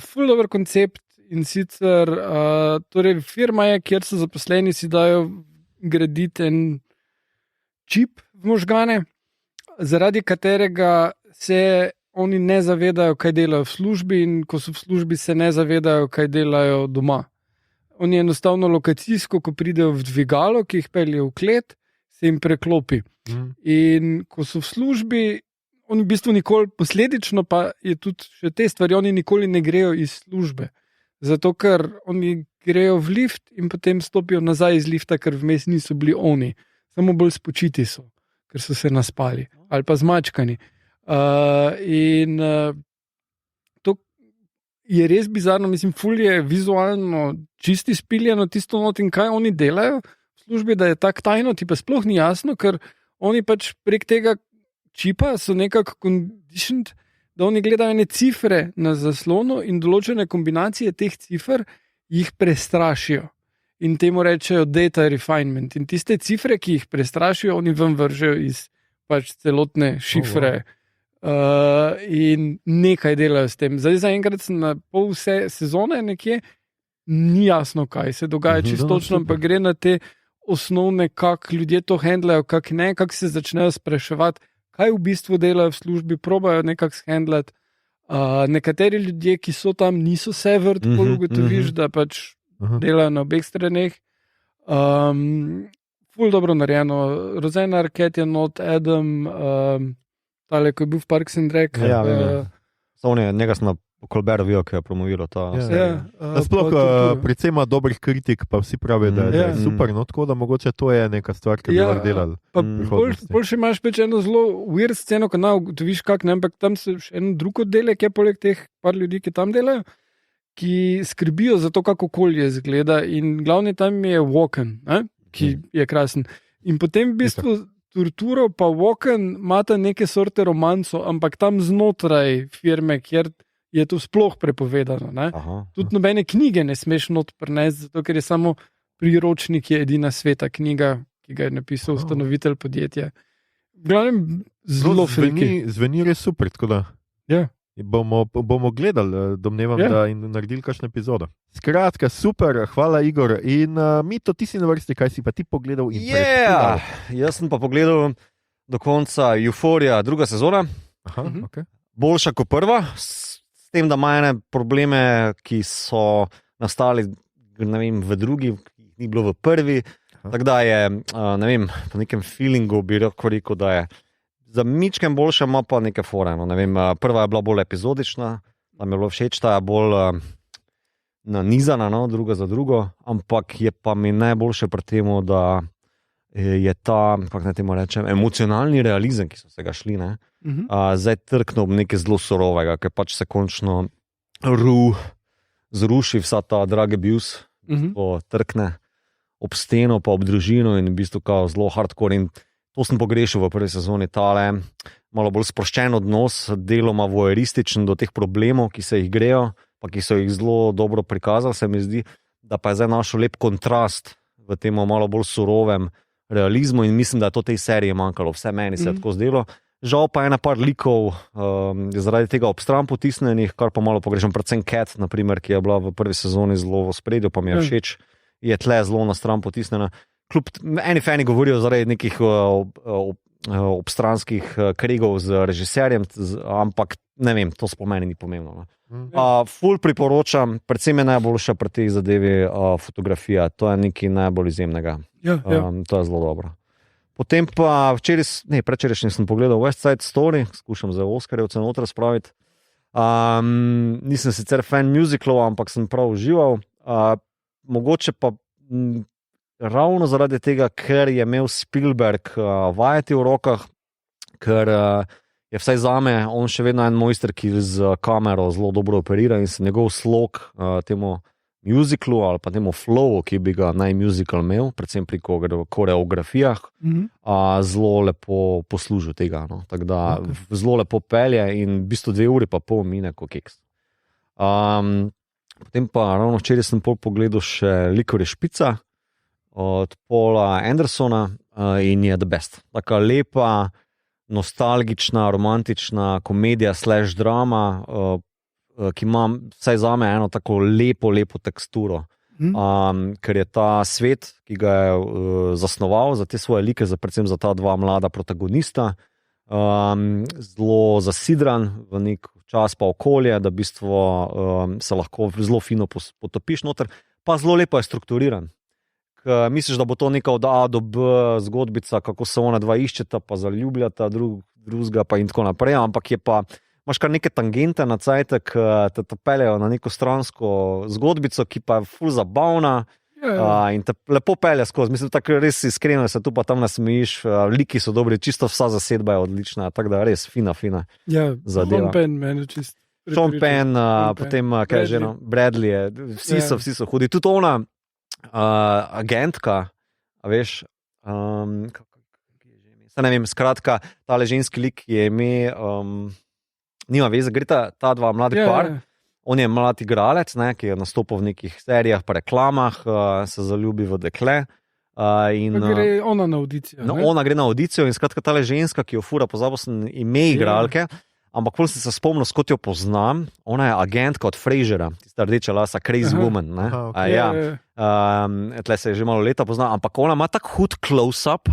ful dober koncept in sicer torej firma je, kjer so zaposleni si dajo graditi en čip v možgane, zaradi katerega se oni ne zavedajo, kaj delajo v službi, in ko so v službi, se ne zavedajo, kaj delajo doma. Oni enostavno lokacijsko, ko pridejo v dvigalo, ki jih pelje v klet, se jim preklopi. In ko so v službi, oni v bistvu nikoli, posledično pa je tudi še te stvari, oni nikoli ne grejo iz službe. Zato, ker oni grejo v lift in potem stopijo nazaj iz lifta, ker vmes niso bili oni. Samo bolj spočiti so, ker so se naspali ali pa zmačkani. To je res bizarno, mislim, ful je vizualno čisti spiljeno tisto not in kaj oni delajo v službi, da je tak tajno, ti pa sploh ni jasno, ker oni pač prek tega čipa so nekako conditioned, da oni gledajo ene cifre na zaslonu in določene kombinacije teh cifer jih prestrašijo. In temu rečejo data refinement. In tiste cifre, ki jih prestrašijo, oni ven vržejo iz pač celotne šifre. in nekaj delajo s tem. Zdaj zaenkrat sem na pol vse sezone nekje, ni jasno, kaj se dogaja čisto točno, pa gre na te osnovne, kako ljudje to handlajo, kako ne, kako se začnejo spraševati, kaj v bistvu delajo v službi, probajo nekako shandlati. Nekateri ljudje, ki so tam, niso sever, tako ugotoviš, da pač delajo na obeh straneh. Ful dobro narejeno. Rosanna Arquette je not, Adam, tale, ko je bil v Parks and Rec. Njega sem na Colbert vijo, ki je promoviral ta. Sploh predvsem ima dobrih kritik, pa vsi pravijo, da je super, no tako da mogoče to je neka stvar, ki bi lahko delali. Bolj še imaš peč eno zelo weird sceno, ko vidiš kak, ne, ampak tam se še en drug oddelek je poleg teh par ljudi, ki tam delajo, ki skrbijo za to, kako okolje izgleda in glavni tam je Walken, ki je krasen. In potem v bistvu Torturo pa Walken imata neke sorte romanco, ampak tam znotraj firme, kjer je to sploh prepovedano. Tudi nobene knjige ne smeš not prinesti, zato ker je samo priročnik je edina sveta knjiga, ki ga je napisal ustanovitelj podjetja. V glavnem zelo friki. Zveni res super, tako da bomo gledali, domnevam, da in naredili kakšno epizodo. Skratka, super, hvala Igor. In Mito, ti si na vrsti, kaj si pa ti pogledal in predpilal? Jaz sem pa pogledal do konca Euphorija, druga sezona. Boljša kot prva, s tem, da ima ene probleme, ki so nastali v drugi, ki ni bilo v prvi. Tako da je, po nekem feelingu bi rekel, da je za mičkem boljša, ima pa neke fore. Prva je bila bolj epizodična, tam je bilo všeč, ta je bolj nanizana, druga za drugo, ampak je pa mi najboljše pri temu, da je ta, kako naj temu rečem, emocionalni realizem, ki so se ga šli, zdaj trknil v nekaj zelo surovega, ker pač se končno zruši vsa ta drag abuse, trkne ob steno, pa ob družino in v bistvu kao zelo hardcore in to sem pogrešil v prvi sezoni, tale malo bolj sproščen odnos, deloma voyeurističen do teh problemov, ki se jih grejo, pa ki so jih zelo dobro prikazali, se mi zdi, da pa je zdaj našel lep kontrast v tem malo bolj surovem realizmu in mislim, da je to tej seriji manjkalo, vse meni se je tako zdelo. Žal pa je ena par likov zaradi tega ob stran potisnenih, kar pa malo pogrešam, predvsem Cat, naprimer, ki je bila v prvi sezoni zelo v spredju, pa mi je všeč, je tle zelo na stran potisnjena. Kljub eni fani govorijo zaradi nekih obstranskih kregov z režiserjem, ampak ne vem, to sploh meni ni pomembno. Ful priporočam, predvsem je najboljša pri tej zadevi fotografija, to je nekaj najbolj izjemnega. To je zelo dobro. Potem pa predvčerajšnjim sem pogledal West Side Story, skušam za Oskarjevce noter spraviti. Nisem sicer fan musicalov, ampak sem prav užival. Mogoče pa ravno zaradi tega, ker je imel Spielberg vajeti v rokah, ker je vsaj zame, on še vedno en mojster, ki z kamero zelo dobro operira in se njegov slog temu musiclu ali pa temu flowu, ki bi ga naj musical imel, predvsem pri koreografijah, zelo lepo poslužil tega. Tako da zelo lepo pelje in v bistvu 2 uri pa pol mine kot keks. Potem pa ravno včeraj sem pogledal še Licorice Pizza od Paula Andersona in je the best. Taka lepa, nostalgična, romantična komedija / drama, ki ima vsaj zame eno tako lepo teksturo, ker je ta svet, ki ga je zasnoval za te svoje like, predvsem za ta 2 mlada protagonista, zelo zasidran v nek čas pa okolje, da v bistvu se lahko zelo fino potopiš noter, pa zelo lepo je strukturiran. Misliš, da bo to neka od A do B zgodbica, kako se ona 2 iščeta, pa zaljubljata drugega pa in tako naprej, ampak je pa imaš kar neke tangente na cajtek, te peljejo na neko stransko zgodbico, ki pa je ful zabavna in te lepo pelje skozi. Mislim, tako res iskreno se tu pa tam nasmejiš, liki so dobri, čisto vsa zasedba je odlična, tako da res fina zadeva. Sean Penn meni čist. Sean Penn, potem kaj je že, Bradley, vsi so hudi. Tudi ona agentka, a veš, ne vem, skratka, tale ženski lik je ime, nima veze, gre ta 2 mladi par, on je mlad igralec, ki je nastopil v nekih serijah pa reklamah, se zaljubi v dekle. Gre ona na audicijo. Ona gre na audicijo in skratka tale ženska, ki jo fura, pozabil sem ime igralke, ampak pol sem se spomnil, skot jo poznam, ona je agentka od Frasera, tista rdeča lasa, Crazy Woman, ne? Aha, okay. Tle se je že malo leta poznam, ampak ona ima tak hud close-up,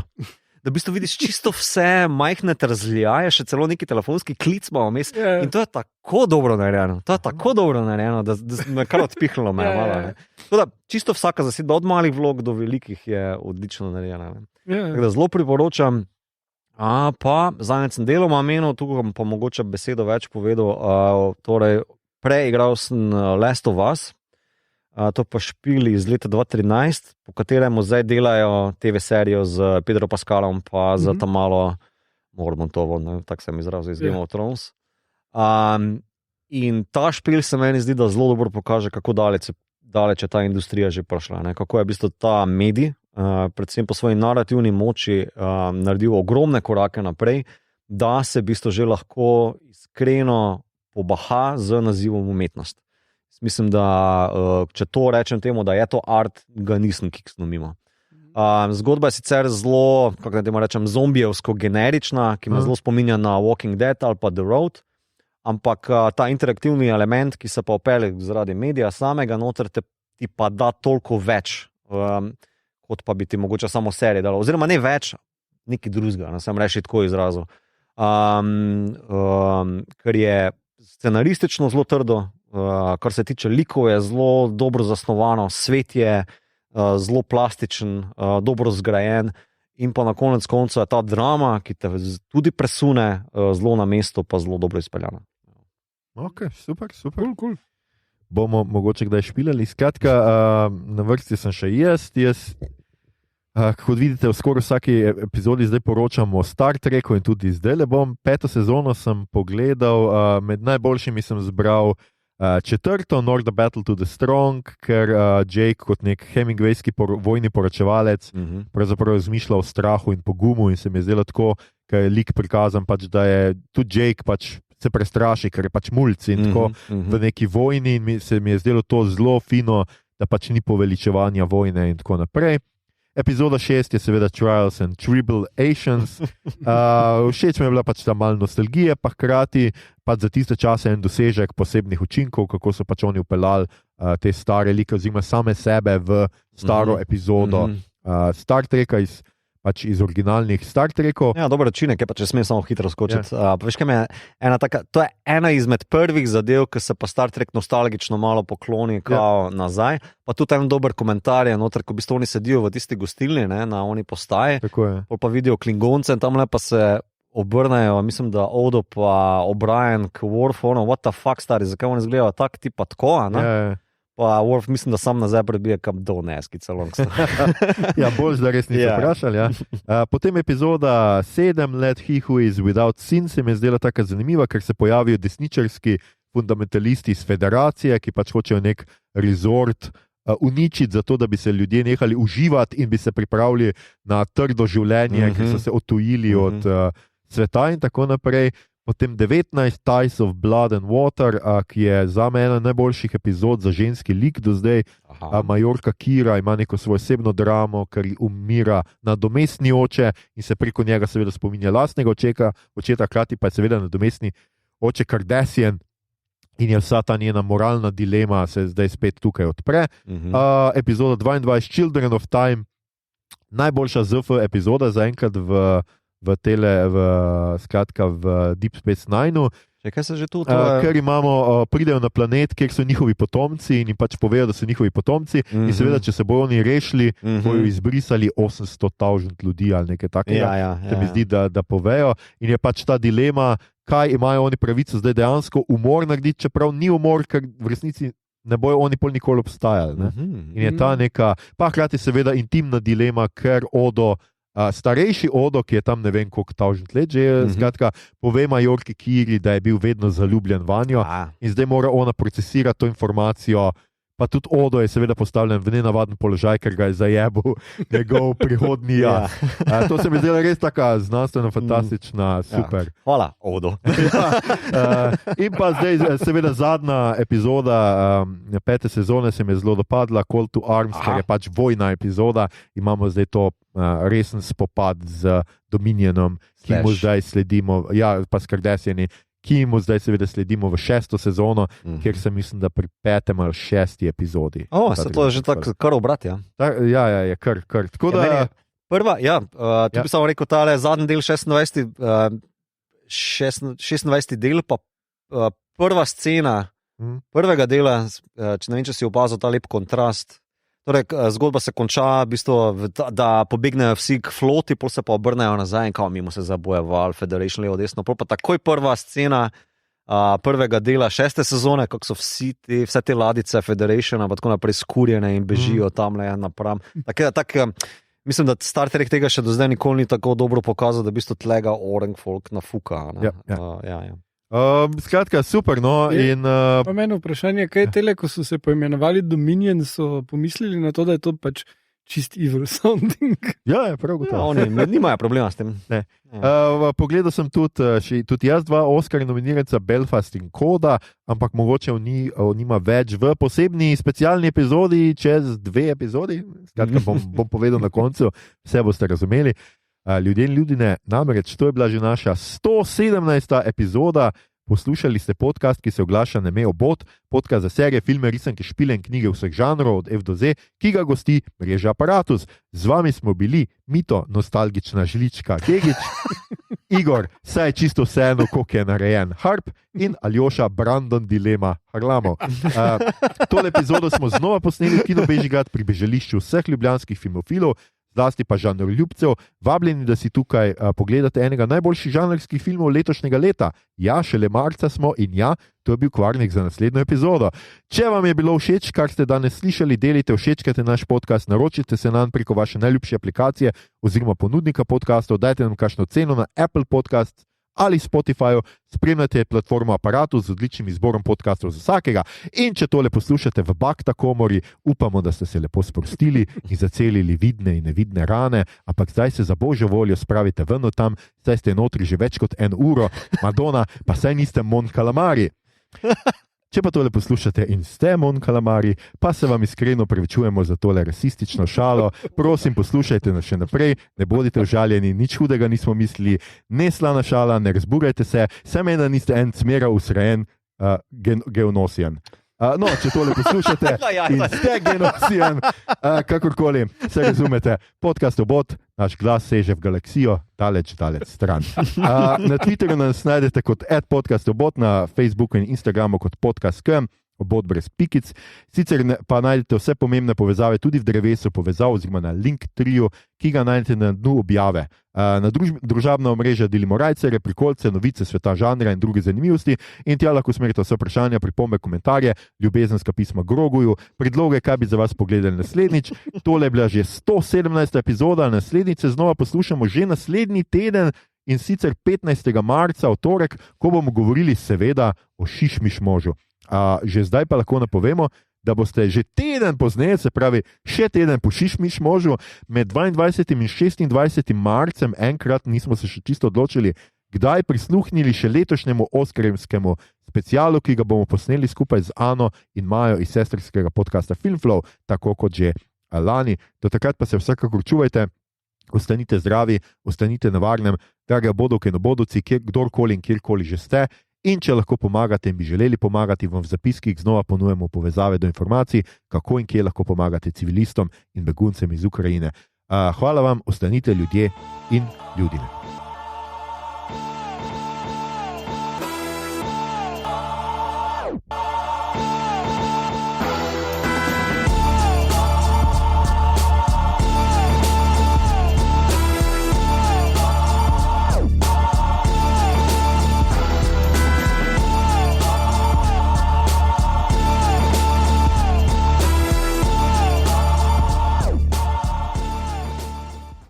da v bistvu vidiš čisto vse majhne trzljaje, še celo neki telefonski klic imamo vmes. In to je tako dobro narejeno, da me kar odpihnilo me malo. Ne? Tako da čisto vsaka zasedba, od malih vlog do velikih, je odlično narejena. Tako da zelo priporočam. Pa zadnjič sem deloma menil, tukaj bom pa mogoče besedo več povedal. Torej, preigral sem Last of Us, to pa špil iz leta 2013, po katerem zdaj delajo TV serijo z Pedro Pascalom pa z Tamalo Mormontovo, tako sem izrazil iz Game of Thrones. In ta špil se meni zdi, da zelo dobro pokaže, kako daleč je ta industrija že prišla, ne? Kako je v bistvu ta medij, predvsem po svoji narativni moči, naredil ogromne korake naprej, da se v bistvu že lahko iskreno pobaha z nazivom umetnost. Mislim, da če to rečem temu, da je to art, ga nisem kiksnil mimo. Zgodba je sicer zelo, kako naj temu rečem, zombijevsko generična, ki me zelo spominja na Walking Dead ali pa The Road, ampak ta interaktivni element, ki se pa opelje zaradi medija samega noter, ti pa da toliko več, kot pa bi ti mogoče samo serije dalo. Oziroma ne več, nekaj drugega, sem reči tako izrazil. Ker je scenaristično zelo trdo, kar se tiče likov, je zelo dobro zasnovano, svet je zelo plastičen, dobro zgrajen in pa na konec konca je ta drama, ki te tudi presune zelo na mesto, pa zelo dobro izpeljana. Ok, super. Cool. Bomo mogoče kdaj špilali. Skratka, na vrsti sem še jaz. Kot vidite, v skoraj vsaki epizodi zdaj poročam o Star Treku in tudi zdaj le bom. 5. sezono sem pogledal, med najboljšimi sem zbral 4. North the Battle to the Strong, ker Jake kot nek hemingwayski vojni poročevalec pravzaprav razmišlja o strahu in pogumu in se mi je zdelo tako, ker je lik prikazan, pač, da je tudi Jake pač se prestraši, ker je pač mulc in tako v neki vojni in se mi je zdelo to zelo fino, da pač ni poveličevanja vojne in tako naprej. Epizoda 6 je seveda Trials and Tribulations. Všeč mi je bila pač ta malo nostalgije, pa hkrati pač za tiste čase en dosežek posebnih učinkov, kako so pač oni upeljali te stare like oziroma same sebe v staro epizodo Star Treka iz originalnih Star Trekov. Ja, dober učinek je pa, če smem samo hitro skočiti. Veš, kaj me je to je ena izmed prvih zadev, ki se pa Star Trek nostalgično malo pokloni nazaj. Pa tudi en dober komentar je noter, ko v bistvu oni sedijo v tisti gostilni, ne, na oni postaji, pa vidijo Klingonce in tamle pa se obrnejo, mislim, da Odo pa O'Brien k Worfu, what the fuck, stari, zakaj oni izgledajo tak, tipa tako, ne? Pa Worf, mislim, da sam nazaj prebije kam do neskica. Ja, bolj da res niso vprašali. Ja. Potem epizoda 7, Let He Who Is Without Sin, se mi je zdela tako zanimiva, ker se pojavijo desničarski fundamentalisti iz Federacije, ki pač hočejo nek resort uničiti, zato da bi se ljudje nehali uživati in bi se pripravili na trdo življenje, ker so se odtujili od sveta in tako naprej. Potem 19, Ties of Blood and Water, ki je za me ena najboljših epizod za ženski lik do zdaj. Majorka Kira ima neko svojo osebno dramo, ker umira nadomestni oče in se preko njega seveda spominja lastnega očeta, hkrati pa je seveda nadomestni oče Kardashian in je vsa ta njena moralna dilema se zdaj spet tukaj odpre. Epizoda 22, Children of Time, najboljša ZF epizoda zaenkrat v Deep Space Nine-u. Kaj se že tu? Ker pridejo na planet, kjer so njihovi potomci in jim pač povejo, da so njihovi potomci in seveda, če se bojo oni rešili, bojo izbrisali 800,000 ljudi ali nekaj takega. Se mi zdi, da povejo. In je pač ta dilema, kaj imajo oni pravico zdaj dejansko umor narediti, čeprav ni umor, ker v resnici ne bojo oni pol nikoli obstajali. Ne? In je ta neka, pa hkrati seveda intimna dilema, ker Odo, starejši Odo, ki je tam ne vem koliko tavžent let že, skratka, pove Majorki Kiri, da je bil vedno zaljubljen vanjo in zdaj mora ona procesirati to informacijo, pa tudi Odo je seveda postavljen v nenavaden položaj, ker ga je zajebil njegov prihodnji jaz. To se mi zdela res taka znanstveno fantastična, super. Hvala, Odo. In pa zdaj seveda zadnja epizoda 5. sezone se mi je zelo dopadla, Call to Arms, ker je pač vojna epizoda, imamo zdaj to resen spopad z Dominionom, ki mu zdaj sledimo, pa s Kardashiani, ki mu zdaj seveda sledimo v 6. sezono, kjer sem mislim, da pri 5. ali 6. epizodi. To je že tako kar obrat, ja. Ja, je kar. Tako da... Prva, tu bi samo rekel, tale zadnji del 26. del, pa prva scena prvega dela, če ne vem, če si opazil ta lep kontrast. Torej, zgodba se konča, v bistvu, da pobegnejo vsi k floti, pol se pa obrnejo nazaj in kao mimo se zaboje Val, Federation, levo, desno. Pol pa takoj prva scena prvega dela 6. sezone, kako so vse te ladice Federationa pa tako naprej skurjene in bežijo tamle napram. Mislim, da Star Trek tega še do zdaj nikoli ni tako dobro pokazal, da v bistvu tlega Orenfolk nafuka. Ja. Skratka, super. No, pa meni vprašanje, kaj je tele, ko so se poimenovali Dominion, so pomislili na to, da je to pač čist evil sounding. Ja, prav gotovo. Oni nimajo problema s tem. Pogledal sem tudi jaz 2 Oscar nominiranca, Belfast in Koda, ampak mogoče nima več v posebni specialni epizodi čez 2 epizodi. Skratka, bom povedal na koncu, vse boste razumeli. Ljudje in ljudine, namreč to je bila že naša 117. epizoda. Poslušali ste podcast, ki se oglaša na ime Obot, podcast za serije, filme, risanke, špile in knjige vseh žanrov od F do Z, ki ga gosti mreža Aparatus. Z vami smo bili Mito, nostalgična žlička Kegič, Igor, saj je čisto vseeno, koliko je narejen Harp in Aljoša, Brandon Dilema Harlamov. Tole epizodo smo znova posneli v Kino Bežigrad pri bežališču vseh ljubljanskih filmofilov, zlasti pa žanroljubcev, vabljeni, da si tukaj pogledate enega najboljših žanrskih filmov letošnjega leta. Ja, šele marca smo in ja, to je bil kvarnik za naslednjo epizodo. Če vam je bilo všeč, kar ste danes slišali, delite, všečkajte naš podcast, naročite se nanj preko vaše najljubše aplikacije oziroma ponudnika podcastov, dajte nam kakšno ceno na Apple Podcasts ali Spotifyju, spremljate platformo Aparatus z odličnim izborom podcastov za vsakega. In če tole poslušate v Bakta komori, upamo, da ste se lepo sprostili in zacelili vidne in nevidne rane, ampak zdaj se za božjo voljo spravite ven od tam, saj ste notri že več kot 1 uro. Madonna, pa saj niste Mon Calamari. Če pa tole poslušate in ste Mon Calamari, pa se vam iskreno prevečujemo za tole rasistično šalo. Prosim, poslušajte nas še naprej, ne bodite užaljeni, nič hudega nismo mislili, ne slana šala, ne razburajte se, saj meni niste en cmera usrejen geonosijan. No, če tole poslušate in ste genocijan, kakorkoli, se razumete, podcast Obot, naš glas seže v galaksijo, daleč stran. Na Twitterju nas najdete kot @podcastobot, na Facebooku in Instagramu kot podcast.com, Obot brez pikic. Sicer pa najdete vse pomembne povezave tudi v drevesu povezav oziroma na Linktree, ki ga najdete na dnu objave. Na družabna omrežja delimo rajcere, prikolce, novice sveta žanra in druge zanimivosti in tja lahko usmerite vse vprašanja, pripombe, komentarje, ljubezenska pisma Groguju, predloge, kaj bi za vas pogledali naslednjič. Tole je bila že 117. epizoda, naslednjič se znova poslušamo že naslednji teden in sicer 15. marca, v torek, ko bomo govorili seveda o Šišmiš možu. Že zdaj pa lahko napovemo, da boste že teden pozneje, se pravi še teden po Šišmiš možu, med 22. in 26. marcem, enkrat nismo se še čisto odločili, kdaj prisluhnili še letošnjemu oskarjevskemu specialu, ki ga bomo posneli skupaj z Ano in Majo iz sestrskega podcasta Filmflow, tako kot že lani. Do takrat pa se vsekakor čuvajte, ostanite zdravi, ostanite na varnem, drage bodovke in obodovci, kdorkoli in kjerkoli že ste. In če lahko pomagate in bi želeli pomagati, vam v zapiskih znova ponujemo povezave do informacij, kako in kje lahko pomagate civilistom in beguncem iz Ukrajine. Hvala vam, ostanite ljudje in ljudine.